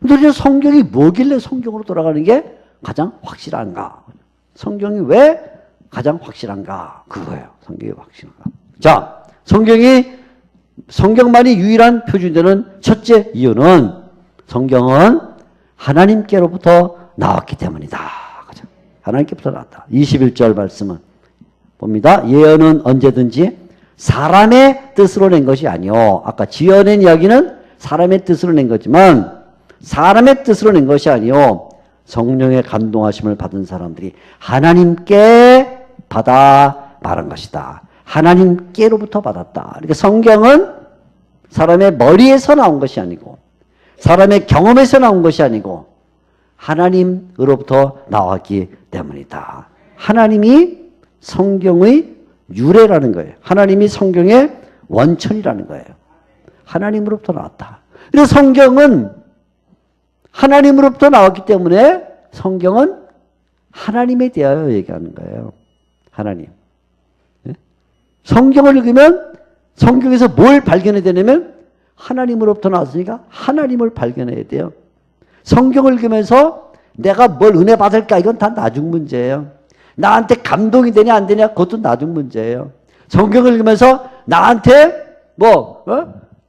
[SPEAKER 1] 근데 우리는 성경이 뭐길래 성경으로 돌아가는 게 가장 확실한가? 성경이 왜 가장 확실한가? 그거예요. 성경이 확실한가? 자, 성경만이 유일한 표준되는 첫째 이유는 성경은 하나님께로부터 나왔기 때문이다. 그죠? 하나님께로부터 나왔다. 21절 말씀은 봅니다. 예언은 언제든지 사람의 뜻으로 낸 것이 아니요. 아까 지어낸 이야기는 사람의 뜻으로 낸 거지만 사람의 뜻으로 낸 것이 아니요. 성령의 감동하심을 받은 사람들이 하나님께 받아 말한 것이다. 하나님께로부터 받았다. 그러니까 성경은 사람의 머리에서 나온 것이 아니고 사람의 경험에서 나온 것이 아니고 하나님으로부터 나왔기 때문이다. 하나님이 성경의 유래라는 거예요. 하나님이 성경의 원천이라는 거예요. 하나님으로부터 나왔다. 그래서 성경은 하나님으로부터 나왔기 때문에 성경은 하나님에 대하여 얘기하는 거예요. 하나님. 성경을 읽으면 성경에서 뭘 발견해야 되냐면 하나님으로부터 나왔으니까 하나님을 발견해야 돼요. 성경을 읽으면서 내가 뭘 은혜 받을까? 이건 다 나중 문제예요. 나한테 감동이 되냐 안 되냐? 그것도 나중 문제예요. 성경을 읽으면서 나한테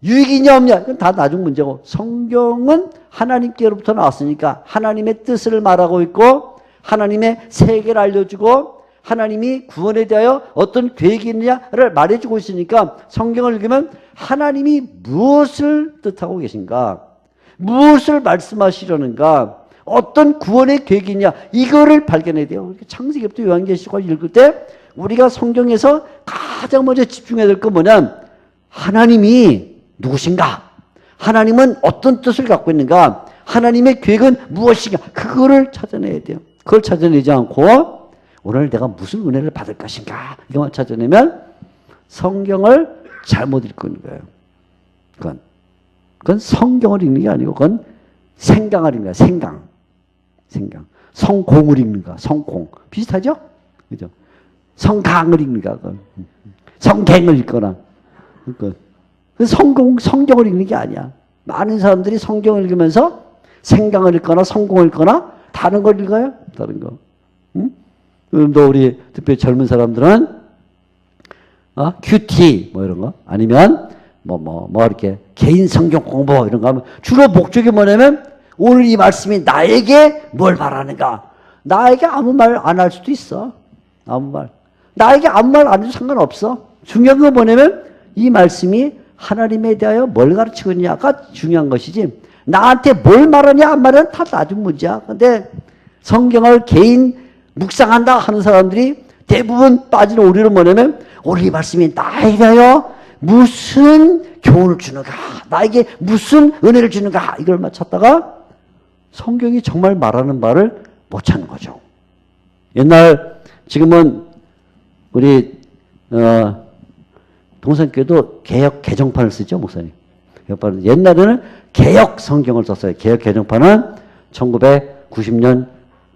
[SPEAKER 1] 유익이 있냐 없냐? 이건 다 나중 문제고 성경은 하나님께로부터 나왔으니까 하나님의 뜻을 말하고 있고 하나님의 세계를 알려주고 하나님이 구원에 대하여 어떤 계획이 있느냐를 말해주고 있으니까 성경을 읽으면 하나님이 무엇을 뜻하고 계신가? 무엇을 말씀하시려는가? 어떤 구원의 계획이 있냐? 이거를 발견해야 돼요. 창세기부터 요한계시록을 읽을 때 우리가 성경에서 가장 먼저 집중해야 될 건 뭐냐면 하나님이 누구신가? 하나님은 어떤 뜻을 갖고 있는가? 하나님의 계획은 무엇인가? 그거를 찾아내야 돼요. 그걸 찾아내지 않고 오늘 내가 무슨 은혜를 받을 것인가? 이것만 찾아내면 성경을 잘못 읽고 있는 거예요. 그건 성경을 읽는 게 아니고 그건 생강을 읽는 거야. 생강. 성공을 읽는 거야. 성공. 비슷하죠? 그죠? 성강을 읽는 거야. 성갱을 읽거나. 그러니까 성경을 읽는 게 아니야. 많은 사람들이 성경을 읽으면서 생강을 읽거나 성공을 읽거나 다른 걸 읽어요. 다른 거. 응? 또 우리 특별히 젊은 사람들은 큐티 이런 거 아니면 이렇게 개인 성경 공부 이런 거 하면 주로 목적이 뭐냐면 오늘 이 말씀이 나에게 뭘 말하는가? 나에게 아무 말 안 할 수도 있어. 아무 말. 나에게 아무 말 안 해도 상관없어. 중요한 건 뭐냐면 이 말씀이 하나님에 대하여 뭘 가르치고 있냐가 중요한 것이지 나한테 뭘 말하냐 안 말하냐 다 나중 문제야. 근데 성경을 개인 묵상한다 하는 사람들이 대부분 빠지는 오류는 뭐냐면 오늘 이 말씀이 나에게 대하여 무슨 교훈을 주는가? 나에게 무슨 은혜를 주는가? 이걸 찾다가 성경이 정말 말하는 바를 못 찾는 거죠. 지금은 우리 동산교회도 개역 개정판을 쓰죠, 목사님. 옛날에는 개역 성경을 썼어요. 개역 개정판은 1990년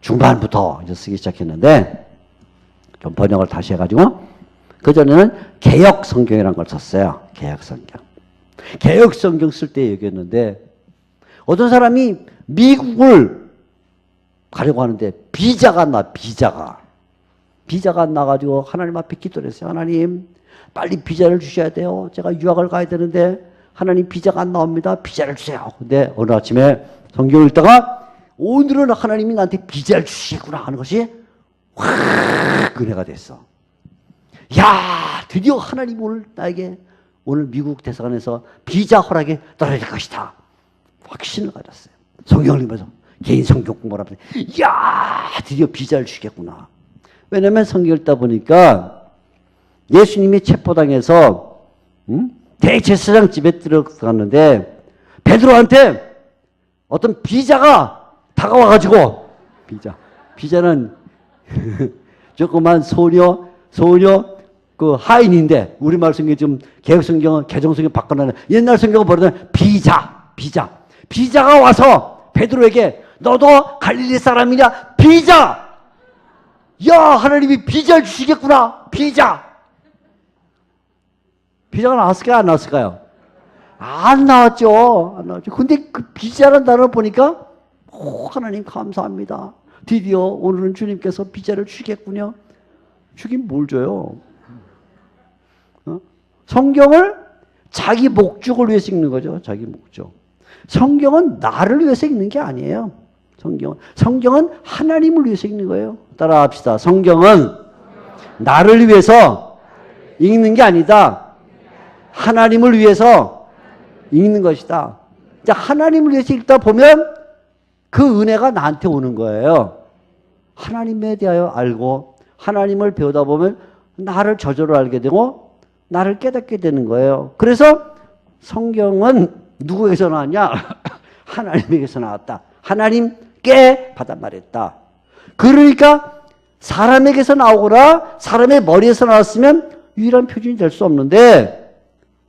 [SPEAKER 1] 중반부터 이제 쓰기 시작했는데 좀 번역을 다시 해가지고 그전에는 개역 성경이라는 걸 썼어요. 개역 성경. 개역 성경 쓸 때 얘기했는데 어떤 사람이 미국을 가려고 하는데 비자가 안 나. 비자가 안 나가지고 하나님 앞에 기도를 했어요. 하나님 빨리 비자를 주셔야 돼요. 제가 유학을 가야 되는데 하나님 비자가 안 나옵니다. 비자를 주세요. 근데 어느 아침에 성경을 읽다가 오늘은 하나님이 나한테 비자를 주시구나 하는 것이 확 은혜가 됐어. 야, 드디어 하나님 나에게 오늘 미국 대사관에서 비자 허락이 떨어질 것이다. 확신을 가졌어요. 성경을 읽으면서 개인 성경 공부를 하면서 야, 드디어 비자를 주겠구나. 왜냐하면 성경 읽다 보니까 예수님이 체포당해서 대제사장 집에 들어갔는데 베드로한테 어떤 비자가 다가와가지고, 비자는 조그만 소녀, 그 하인인데, 우리말 성경 좀, 개혁 성경은, 개정 성경 바꿔놓는, 옛날 성경은 버리는 비자가 와서 베드로에게, 너도 갈릴리 사람이냐? 비자! 야, 하나님이 비자를 주시겠구나! 비자가 나왔을까요? 안 나왔을까요? 안 나왔죠. 근데 그 비자라는 단어를 보니까, 하나님 감사합니다. 드디어 오늘은 주님께서 비자를 주시겠군요. 주긴 뭘 줘요? 성경을 자기 목적을 위해서 읽는 거죠. 자기 목적. 성경은 나를 위해서 읽는 게 아니에요. 성경은 하나님을 위해서 읽는 거예요. 따라합시다. 성경은 나를 위해서 읽는 게 아니다. 하나님을 위해서 읽는 것이다. 이제 하나님을 위해서 읽다 보면 그 은혜가 나한테 오는 거예요. 하나님에 대하여 알고 하나님을 배우다 보면 나를 저절로 알게 되고 나를 깨닫게 되는 거예요. 그래서 성경은 누구에게서 나왔냐? 하나님에게서 나왔다. 하나님께 받아 말했다. 그러니까 사람에게서 나오거나 사람의 머리에서 나왔으면 유일한 표준이 될 수 없는데,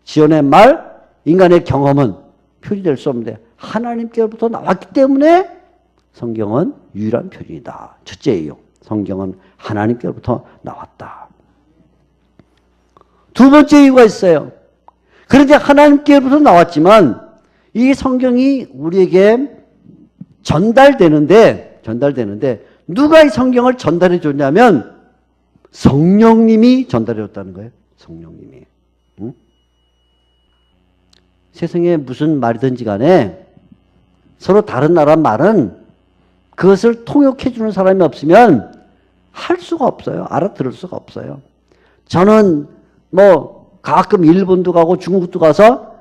[SPEAKER 1] 지언의 말, 인간의 경험은 표준이 될 수 없는데 하나님께로부터 나왔기 때문에 성경은 유일한 표준이다. 첫째 이유, 성경은 하나님께로부터 나왔다. 두 번째 이유가 있어요. 그런데 하나님께로부터 나왔지만 이 성경이 우리에게 전달되는데 누가 이 성경을 전달해 줬냐면 성령님이 전달해 줬다는 거예요. 성령님이. 응? 세상에 무슨 말이든지 간에 서로 다른 나라 말은 그것을 통역해 주는 사람이 없으면 할 수가 없어요. 알아들을 수가 없어요. 저는 가끔 일본도 가고 중국도 가서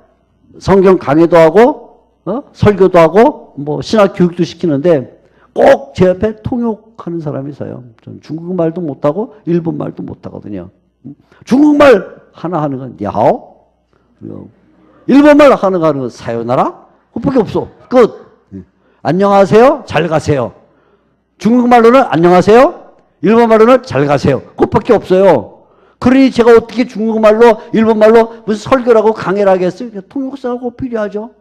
[SPEAKER 1] 성경 강의도 하고 설교도 하고 신학 교육도 시키는데 꼭 제 옆에 통역하는 사람이 있어요. 전 중국말도 못하고 일본말도 못하거든요. 중국말 하나 하는 건 야오, 일본말 하는 건 사요나라, 그것밖에 없어. 끝. 안녕하세요, 잘 가세요. 중국말로는 안녕하세요, 일본말로는 잘 가세요. 그것밖에 없어요. 그러니 제가 어떻게 중국말로 일본말로 무슨 설교를 하고 강의를 하겠어요? 통역사가 꼭 필요하죠.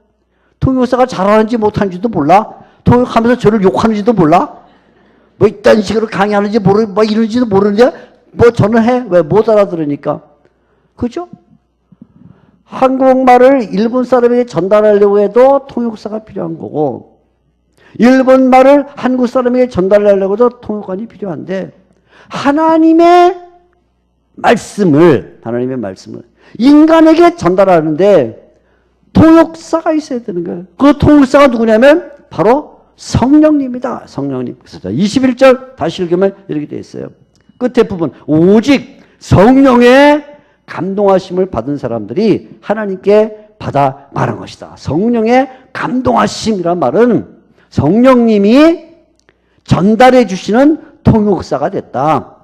[SPEAKER 1] 통역사가 잘하는지 못하는지도 몰라. 통역하면서 저를 욕하는지도 몰라. 이딴 식으로 강의하는지 이런지도 모르는데 저는 해. 왜? 못 알아들으니까. 그죠? 한국말을 일본 사람에게 전달하려고 해도 통역사가 필요한 거고, 일본말을 한국 사람에게 전달하려고 해도 통역관이 필요한데, 하나님의 말씀을 인간에게 전달하는데 통역사가 있어야 되는 거예요. 그 통역사가 누구냐면 바로 성령님이다. 성령님. 그래서 21절 다시 읽으면 이렇게 되어 있어요. 끝에 부분, 오직 성령의 감동하심을 받은 사람들이 하나님께 받아 말한 것이다. 성령의 감동하심이란 말은 성령님이 전달해 주시는 통역사가 됐다.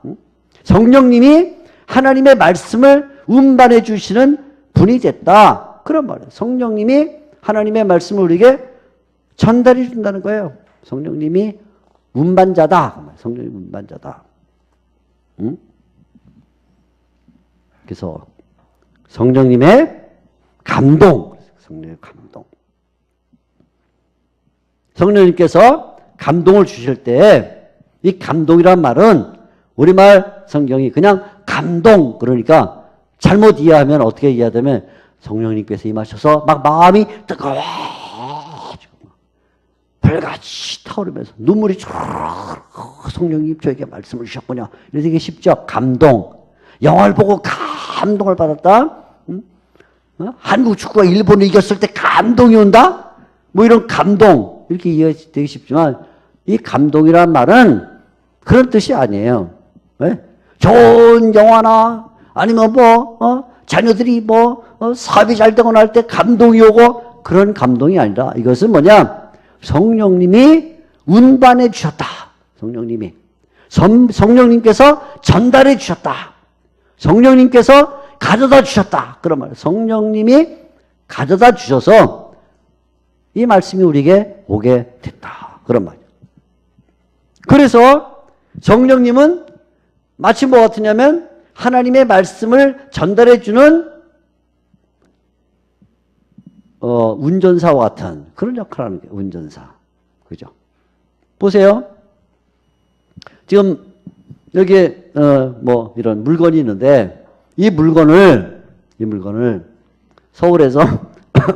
[SPEAKER 1] 성령님이 하나님의 말씀을 운반해 주시는 분이 됐다. 그런 말이에요. 성령님이 하나님의 말씀을 우리에게 전달해 준다는 거예요. 성령님이 운반자다. 성령이 운반자다. 응? 그래서 성령님의 감동. 성령의 감동. 성령님께서 감동을 주실 때 이 감동이란 말은 우리말 성경이 그냥 감동, 그러니까 잘못 이해하면 어떻게 이해하냐면 성령님께서 임하셔서 막 마음이 뜨거워지고 불같이 타오르면서 눈물이 쭉 성령님 저에게 말씀을 주셨군요. 이래서 이게 쉽죠. 감동. 영화를 보고 감동을 받았다. 한국 축구가 일본을 이겼을 때 감동이 온다. 이런 감동 이렇게 이해되기 쉽지만 이 감동이란 말은 그런 뜻이 아니에요. 왜? 좋은 영화나 아니면 자녀들이 사업이 잘 되고 날 때 감동이 오고 그런 감동이 아니라 이것은 뭐냐? 성령님이 운반해 주셨다. 성령님께서 전달해 주셨다. 성령님께서 가져다 주셨다. 그런 말이에요. 성령님이 가져다 주셔서 이 말씀이 우리에게 오게 됐다. 그런 말이에요. 그래서 성령님은 마치 뭐 같으냐면 하나님의 말씀을 전달해 주는 운전사와 같은 그런 역할을 하는 거예요. 운전사. 그죠? 보세요. 지금 여기에 뭐 이런 물건이 있는데 이 물건을 서울에서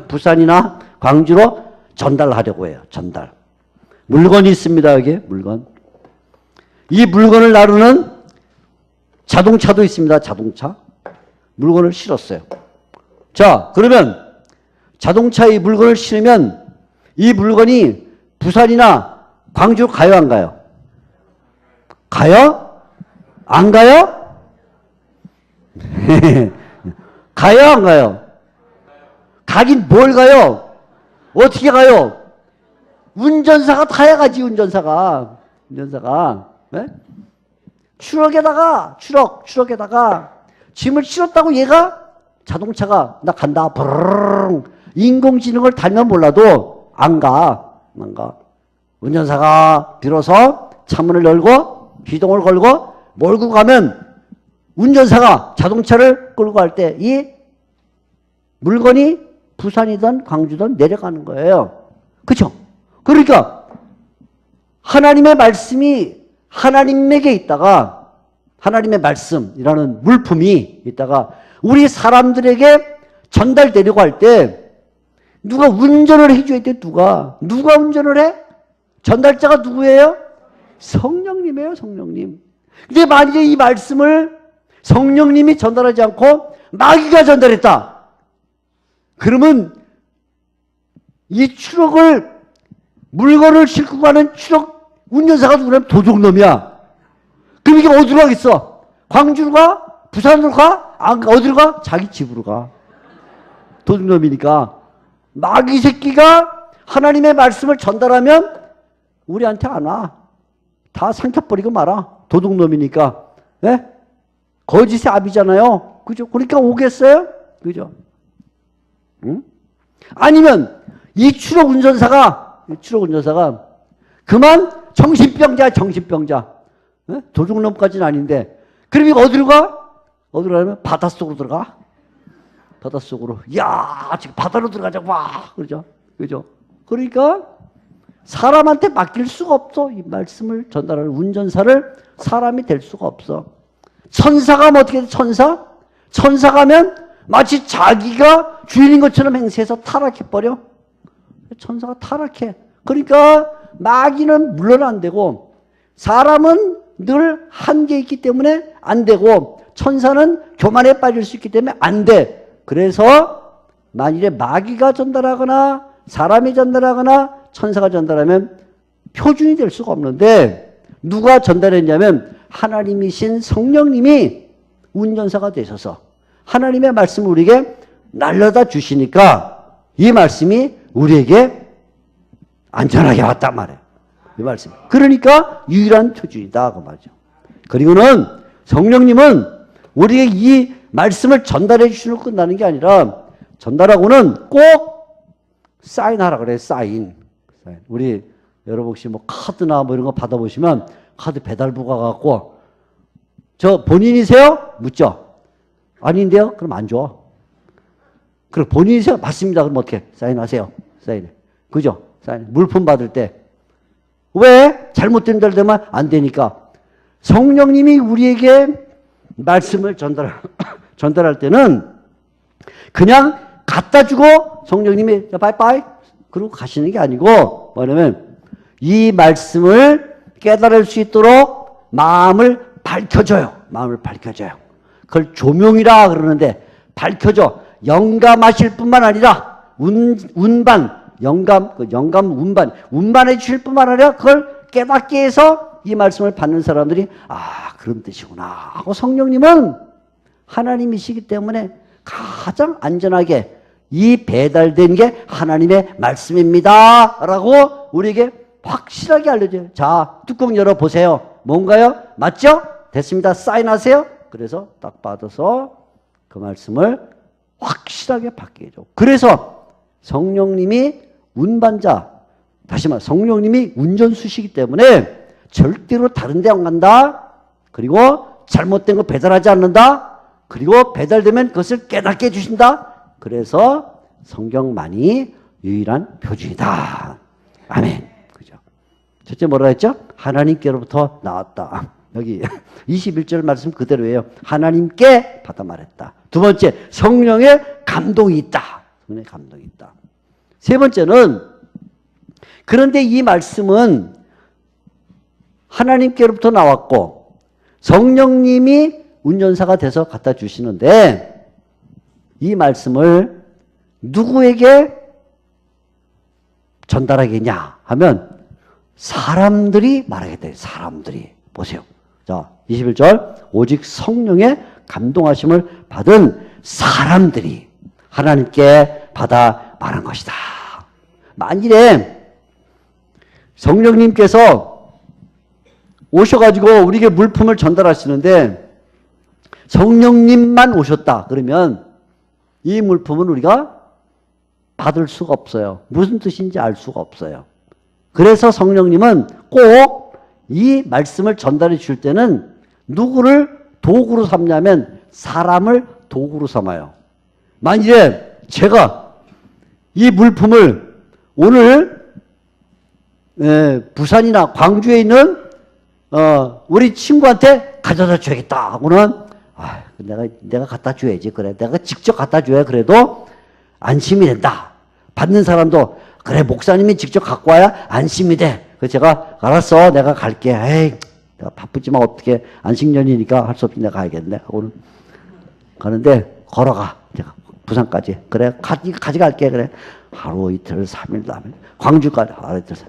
[SPEAKER 1] 부산이나 광주로 전달하려고 해요. 전달. 물건이 있습니다. 여기 물건. 이 물건을 나르는 자동차도 있습니다. 자동차. 물건을 실었어요. 자, 그러면 자동차에 물건을 실으면 이 물건이 부산이나 광주로 가요, 안 가요? 가요? 안 가요? 가요, 안 가요? 가긴 뭘 가요? 어떻게 가요? 운전사가 타야 가지, 운전사가. 네? 추럭에다가 짐을 실었다고 얘가 자동차가 나 간다. 브르릉. 인공지능을 달면 몰라도 안 가. 운전사가 비로소 차문을 열고 기동을 걸고 몰고 가면 운전사가 자동차를 끌고 갈 때 이 물건이 부산이든 광주든 내려가는 거예요. 그렇죠? 그러니까 하나님의 말씀이 하나님에게 있다가 하나님의 말씀이라는 물품이 있다가 우리 사람들에게 전달되려고 할 때 누가 운전을 해줘야 돼. 누가 운전을 해? 전달자가 누구예요? 성령님이에요. 성령님. 근데 만약에 이 말씀을 성령님이 전달하지 않고 마귀가 전달했다. 그러면 이 물건을 싣고 가는 추럭 운전사가 누구냐면 도둑놈이야. 그럼 이게 어디로 가겠어? 광주로 가? 부산으로 가? 어디로 가? 자기 집으로 가. 도둑놈이니까. 마귀 새끼가 하나님의 말씀을 전달하면 우리한테 안 와. 다 삼켜버리고 말아. 도둑놈이니까. 네? 거짓의 압이잖아요. 그죠? 그러니까 오겠어요? 그죠? 응? 아니면 이 추록 운전사가 그만 정신병자야. 네? 도둑놈까지는 아닌데. 그럼 이거 어디로 가? 어디로 가면 바닷속으로 들어가. 바닷속으로. 야, 지금 바다로 들어가자고. 와. 그죠? 그러니까 사람한테 맡길 수가 없어. 이 말씀을 전달하는 운전사를 사람이 될 수가 없어. 천사가 뭐 어떻게 돼? 천사가면 마치 자기가 주인인 것처럼 행세해서 타락해버려. 천사가 타락해. 그러니까 마귀는 물론 안 되고 사람은 늘 한계 있기 때문에 안 되고 천사는 교만에 빠질 수 있기 때문에 안 돼. 그래서 만일에 마귀가 전달하거나 사람이 전달하거나 천사가 전달하면 표준이 될 수가 없는데 누가 전달했냐면 하나님이신 성령님이 운전사가 되셔서 하나님의 말씀을 우리에게 날려다 주시니까 이 말씀이 우리에게 안전하게 왔단 말이에요. 이 말씀. 그러니까 유일한 표준이다. 그 말이죠. 그리고는 성령님은 우리에게 이 말씀을 전달해 주시는 거 끝나는 게 아니라 전달하고는 꼭 사인하라 그래요. 사인. 우리 여러분 혹시 뭐 카드나 뭐 이런 거 받아보시면 카드 배달부가 갖고 저 본인이세요? 묻죠. 아닌데요? 그럼 안 줘. 그럼 본인이세요? 맞습니다. 그럼 어떻게? 사인하세요. 사인해. 그죠? 사인. 물품 받을 때. 왜? 잘못된 대로 되면 안 되니까. 성령님이 우리에게 말씀을 전달할 때는 그냥 갖다 주고 성령님이 바이바이 그러고 가시는 게 아니고 뭐냐면 이 말씀을 깨달을 수 있도록 마음을 밝혀줘요. 그걸 조명이라 그러는데 밝혀줘. 영감하실 뿐만 아니라 운반해 주실 뿐만 아니라 그걸 깨닫게 해서 이 말씀을 받는 사람들이 그런 뜻이구나 하고 성령님은 하나님이시기 때문에 가장 안전하게 이 배달된 게 하나님의 말씀입니다 라고 우리에게 확실하게 알려줘요. 자, 뚜껑 열어보세요. 뭔가요? 맞죠? 됐습니다. 사인하세요. 그래서 딱 받아서 그 말씀을 확실하게 받게 해줘. 그래서 성령님이 운반자, 다시 말해 성령님이 운전수시기 때문에 절대로 다른 데 안 간다. 그리고 잘못된 거 배달하지 않는다. 그리고 배달되면 그것을 깨닫게 해주신다. 그래서 성경만이 유일한 표준이다. 아멘. 그죠? 첫째 뭐라 했죠? 하나님께로부터 나왔다. 여기 21절 말씀 그대로예요. 하나님께 받아 말했다. 두 번째, 성령의 감동이 있다. 성령의 감동이 있다. 세 번째는, 그런데 이 말씀은 하나님께로부터 나왔고 성령님이 운전사가 돼서 갖다 주시는데, 이 말씀을 누구에게 전달하겠냐 하면 사람들이 말하겠다. 사람들이. 보세요. 자, 21절. 오직 성령의 감동하심을 받은 사람들이 하나님께 받아 말한 것이다. 만일에 성령님께서 오셔가지고 우리에게 물품을 전달하시는데 성령님만 오셨다. 그러면 이 물품은 우리가 받을 수가 없어요. 무슨 뜻인지 알 수가 없어요. 그래서 성령님은 꼭 이 말씀을 전달해 줄 때는 누구를 도구로 삼냐면 사람을 도구로 삼아요. 만일에 제가 이 물품을 오늘 부산이나 광주에 있는 우리 친구한테 가져다 줘야겠다 하고는 내가 갖다 줘야지. 그래, 내가 직접 갖다 줘야 그래도 안심이 된다. 받는 사람도 그래, 목사님이 직접 갖고 와야 안심이 돼. 그래서 제가 알았어, 내가 갈게. 에이, 내가 바쁘지만 어떻게 안식년이니까 할 수 없이 내가 가야겠네. 오늘 가는데 걸어가. 제가 부산까지. 그래, 가져갈게. 그래, 하루 이틀 3일 남일 광주까지 하루 이틀 3일.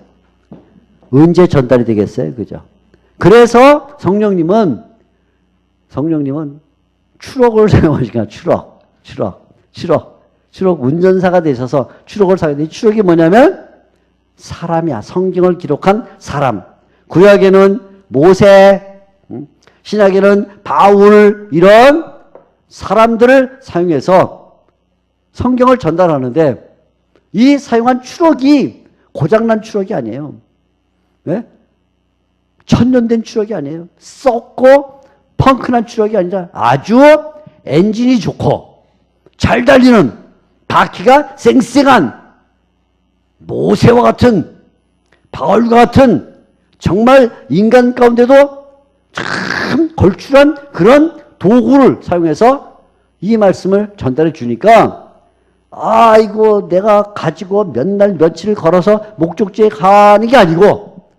[SPEAKER 1] 언제 전달이 되겠어요, 그죠? 그래서 성령님은 추럭을 사용하시니까 추럭 운전사가 되셔서 추럭을 사용하는데, 추럭이 뭐냐면 사람이야. 성경을 기록한 사람. 구약에는 모세, 신약에는 바울, 이런 사람들을 사용해서 성경을 전달하는데, 이 사용한 추럭이 고장난 추럭이 아니에요. 왜? 천년된 추럭이 아니에요. 썩고 펑크난 추럭이 아니라 아주 엔진이 좋고 잘 달리는, 바퀴가 쌩쌩한, 모세와 같은, 바울과 같은, 정말 인간 가운데도 참 걸출한 그런 도구를 사용해서 이 말씀을 전달해 주니까, 이거 내가 가지고 몇 날 며칠을 걸어서 목적지에 가는 게 아니고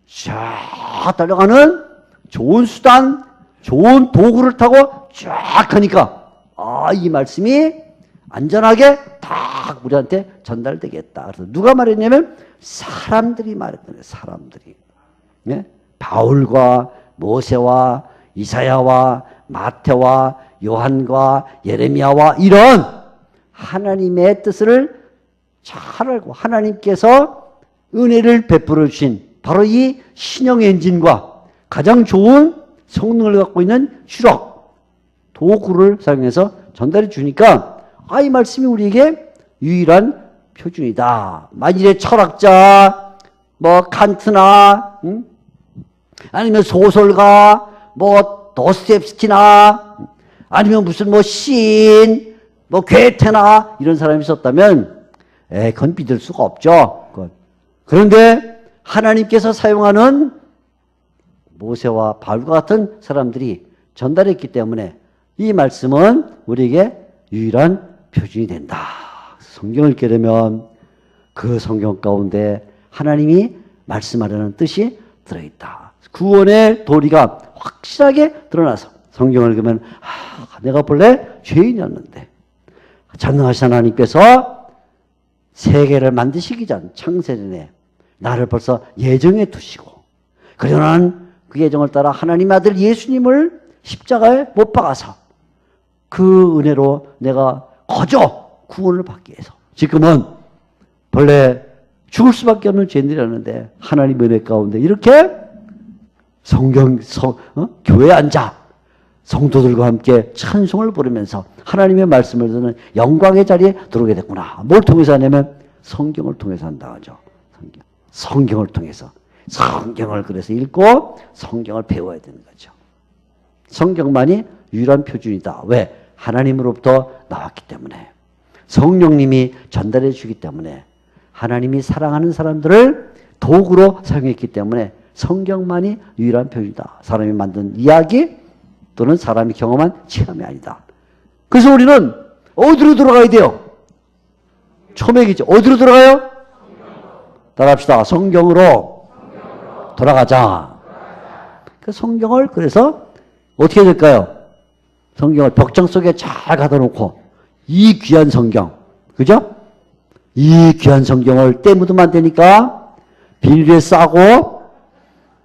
[SPEAKER 1] 쫙 달려가는 좋은 수단, 좋은 도구를 타고 쫙 가니까 이 말씀이 안전하게 딱 우리한테 전달되겠다. 그래서 누가 말했냐면 사람들이 말했던 거예요. 사람들이. 네? 바울과 모세와 이사야와 마태와 요한과 예레미야와 이런 하나님의 뜻을 잘 알고 하나님께서 은혜를 베풀어 주신 바로 이 신형 엔진과 가장 좋은 성능을 갖고 있는 추럭, 도구를 사용해서 전달해 주니까 이 말씀이 우리에게 유일한 표준이다. 만일에 철학자, 칸트나, 아니면 소설가, 도스토옙스키나, 아니면 무슨 시인, 괴테나 이런 사람이 있었다면, 그건 믿을 수가 없죠. 그런데 하나님께서 사용하는 모세와 바울과 같은 사람들이 전달했기 때문에 이 말씀은 우리에게 유일한 표준이 된다. 성경을 읽게 되면 그 성경 가운데 하나님이 말씀하려는 뜻이 들어있다. 구원의 도리가 확실하게 드러나서 성경을 읽으면 내가 본래 죄인이었는데 전능하신 하나님께서 세계를 만드시기 전 창세전에 나를 벌써 예정해 두시고, 그리고 나는 그 예정을 따라 하나님의 아들 예수님을 십자가에 못 박아서 그 은혜로 내가 거저 구원을 받기 위해서, 지금은 본래 죽을 수밖에 없는 죄인들이었는데 하나님의 은혜 가운데 이렇게 교회에 앉아 성도들과 함께 찬송을 부르면서 하나님의 말씀을 듣는 영광의 자리에 들어오게 됐구나. 뭘 통해서 하냐면 성경을 통해서 한다 하죠. 성경을 통해서. 성경을 그래서 읽고 성경을 배워야 되는 거죠. 성경만이 유일한 표준이다. 왜? 하나님으로부터 나왔기 때문에. 성령님이 전달해 주기 때문에. 하나님이 사랑하는 사람들을 도구로 사용했기 때문에 성경만이 유일한 표준이다. 사람이 만든 이야기 또는 사람이 경험한 체험이 아니다. 그래서 우리는 어디로 들어가야 돼요? 처음이겠죠. 어디로 들어가요? 따라합시다. 성경으로 돌아가자. 그 성경을 그래서 어떻게 해야 될까요? 성경을 벽장 속에 잘 가둬 놓고 이 귀한 성경, 그죠? 이 귀한 성경을 때 묻으면 안 되니까 비닐에 싸고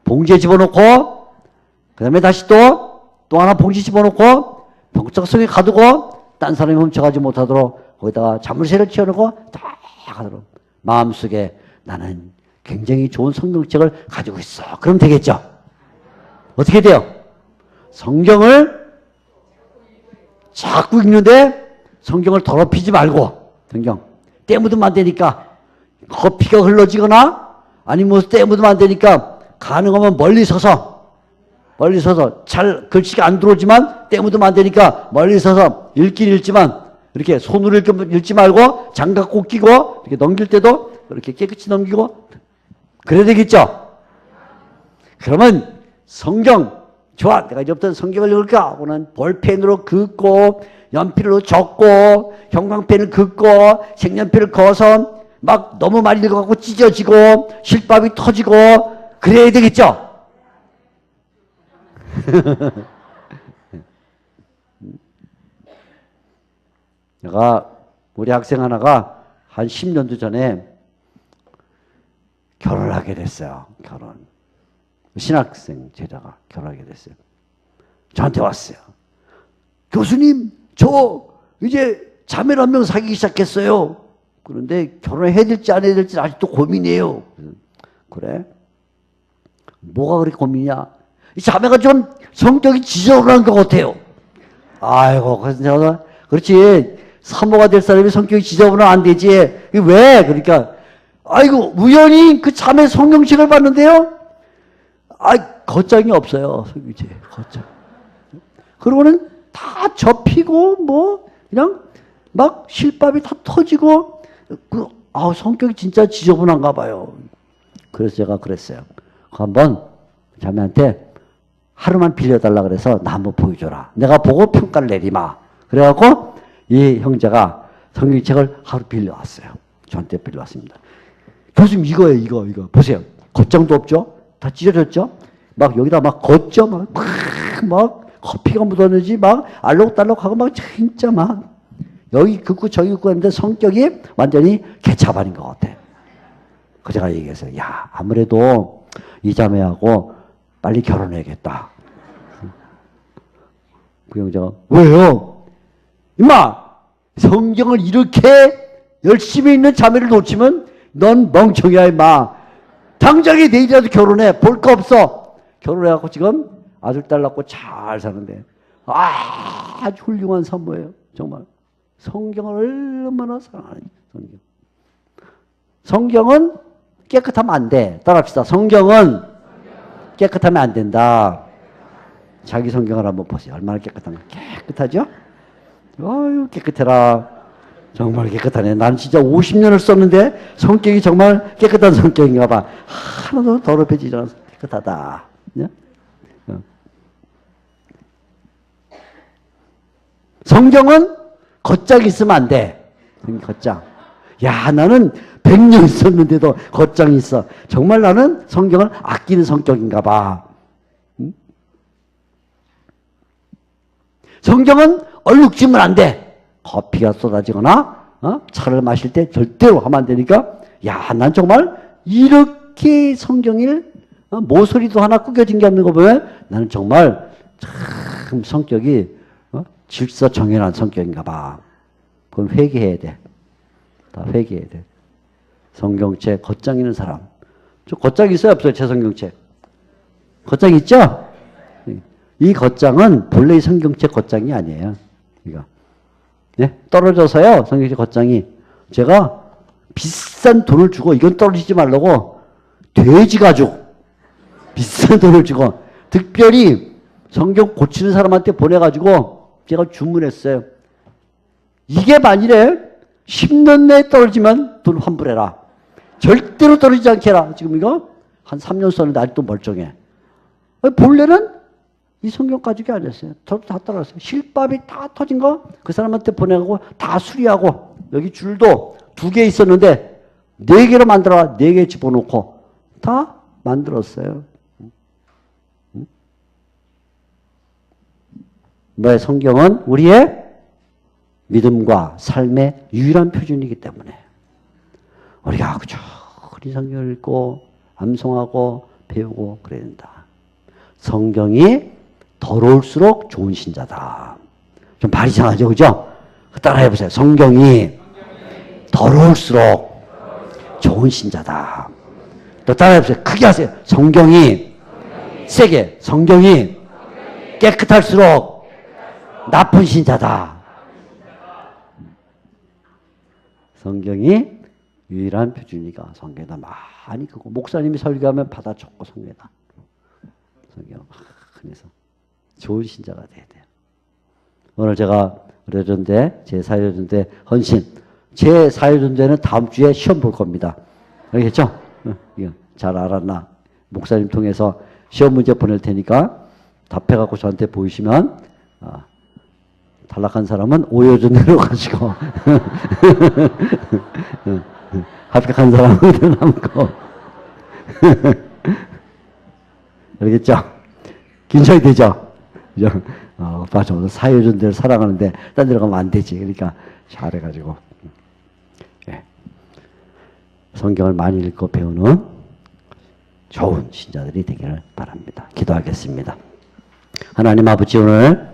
[SPEAKER 1] 봉지에 집어넣고 그 다음에 다시 또 하나 봉지 집어넣고 벽장 속에 가두고 딴 사람이 훔쳐가지 못하도록 거기다가 자물쇠를 채워놓고 다 가도록 마음속에 나는 굉장히 좋은 성경책을 가지고 있어. 그럼 되겠죠? 어떻게 돼요? 성경을 자꾸 읽는데 성경을 더럽히지 말고 성경 때 묻으면 안 되니까 커피가 흘러지거나 아니면 때 묻으면 안 되니까 가능하면 멀리 서서 잘 글씨가 안 들어오지만 때 묻으면 안 되니까 멀리 서서 읽긴 읽지만 이렇게 손으로 읽지 말고 장갑 꼭 끼고 이렇게 넘길 때도 이렇게 깨끗이 넘기고 그래야 되겠죠? 그러면 성경 좋아 내가 이제부터 성경을 읽을까 하고는 볼펜으로 긋고 연필로 적고 형광펜을 긋고 색연필을 그어서 막 너무 많이 읽어갖고 찢어지고 실밥이 터지고 그래야 되겠죠? 내가 우리 학생 하나가 한 10년도 전에 결혼을 하게 됐어요. 신학생 제자가 결혼하게 됐어요. 저한테 왔어요. 교수님, 저 이제 자매를 한 명 사귀기 시작했어요. 그런데 결혼해야 될지 안 해야 될지 아직도 고민이에요. 그래? 뭐가 그렇게 고민이야? 이 자매가 좀 성격이 지저분한 것 같아요. 아이고, 그래서 그렇지. 사모가 될 사람이 성격이 지저분하면 안 되지. 왜? 그러니까 아이고 우연히 그 자매 성경책을 봤는데요. 겉장이 없어요. 성경책 겉장. 그러고는 다 접히고 뭐 그냥 막 실밥이 다 터지고 성격이 진짜 지저분한가 봐요. 그래서 제가 그랬어요. 한번 자매한테 하루만 빌려달라 그래서 나 한번 보여줘라. 내가 보고 평가를 내리마. 그래갖고 이 형제가 성경책을 하루 빌려왔어요. 저한테 빌려왔습니다. 교수님 이거예요. 이거 보세요. 겉장도 없죠? 다 찢어졌죠? 막 여기다 막 걷죠? 막 커피가 묻었는지 막 알록달록하고 막 진짜 막 여기 긋고 저기 긋고 했는데 성격이 완전히 개차반인 것 같아. 그 제가 얘기했어요. 야 아무래도 이 자매하고 빨리 결혼해야겠다. 그 형제가 왜요? 임마 성경을 이렇게 열심히 읽는 자매를 놓치면 넌 멍청이야 임마. 당장에 내일이라도 결혼해. 볼 거 없어. 결혼해갖고 지금 아들 딸 낳고 잘 사는데 아주 훌륭한 산모예요. 정말 성경을 얼마나 사랑하는지. 성경은 깨끗하면 안 돼. 따라합시다. 성경은 깨끗하면 안 된다. 자기 성경을 한번 보세요. 얼마나 깨끗한가. 깨끗하죠? 아유 깨끗해라. 정말 깨끗하네. 난 진짜 50년을 썼는데 성격이 정말 깨끗한 성격인가 봐. 하나도 더럽혀지지 않아서 깨끗하다. 네? 성경은 겉장이 있으면 안 돼. 겉장. 야 나는 100년 썼는데도 겉장이 있어. 정말 나는 성경을 아끼는 성격인가 봐. 응? 성경은 얼룩지면 안 돼. 커피가 쏟아지거나 차를 마실 때 절대로 하면 안 되니까 야, 난 정말 이렇게 성경을 모서리도 하나 구겨진 게 없는 거 보면 나는 정말 참 성격이 질서 정연한 성격인가 봐. 그건 회개해야 돼. 다 회개해야 돼. 성경책 겉장 있는 사람. 저 겉장 있어요 없어요? 제 성경책. 겉장 있죠? 이 겉장은 본래의 성경책 겉장이 아니에요. 이거. 네? 떨어져서요. 성경책 겉장이 제가 비싼 돈을 주고 이건 떨어지지 말라고 돼지 가죽 비싼 돈을 주고 특별히 성경 고치는 사람한테 보내가지고 제가 주문했어요. 이게 만일에 10년 내에 떨어지면 돈 환불해라. 절대로 떨어지지 않게 해라. 지금 이거 한 3년 썼는데 아직도 멀쩡해. 본래는 이 성경 가죽이 아니었어요. 저도 다 떨어졌어요. 실밥이 다 터진 거 그 사람한테 보내고 다 수리하고 여기 줄도 2개 있었는데 4개로 만들어 4개 집어넣고 다 만들었어요. 왜 성경은 우리의 믿음과 삶의 유일한 표준이기 때문에 우리가 꾸준히 성경을 읽고 암송하고 배우고 그래야 된다. 성경이 더러울수록 좋은 신자다. 좀 말이 이상하죠, 그죠? 따라해보세요. 성경이 더러울수록 좋은 신자다. 또 따라해보세요. 크게 하세요. 성경이 세게 성경이 깨끗할수록 나쁜 신자다. 성경이 유일한 표준이가 성경에다 많이 크고 목사님이 설교하면 받아 적고 성경에다 성경 그래서 좋은 신자가 돼야 돼요. 오늘 제가 그러던데 제 사회전대 헌신 제 사회전대는 다음 주에 시험 볼 겁니다. 알겠죠? 잘 알았나? 목사님 통해서 시험 문제 보낼 테니까 답해갖고 저한테 보이시면 탈락한 사람은 오여전대로 가지고 합격한 사람은 남고 알겠죠? 긴장이 되죠? 오빠 저 사회전대를 사랑하는데 딴 데로 가면 안 되지. 그러니까 잘해가지고 예. 성경을 많이 읽고 배우는 좋은 신자들이 되기를 바랍니다. 기도하겠습니다. 하나님 아버지 오늘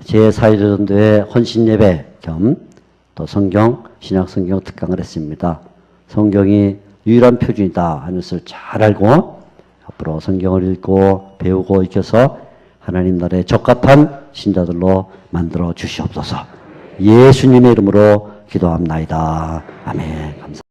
[SPEAKER 1] 제 사회전도회 헌신예배 겸 또 성경 신약성경 특강을 했습니다. 성경이 유일한 표준이다 하는 것을 잘 알고 앞으로 성경을 읽고 배우고 익혀서 하나님 나라에 적합한 신자들로 만들어 주시옵소서. 예수님의 이름으로 기도합나이다. 아멘. 감사합니다.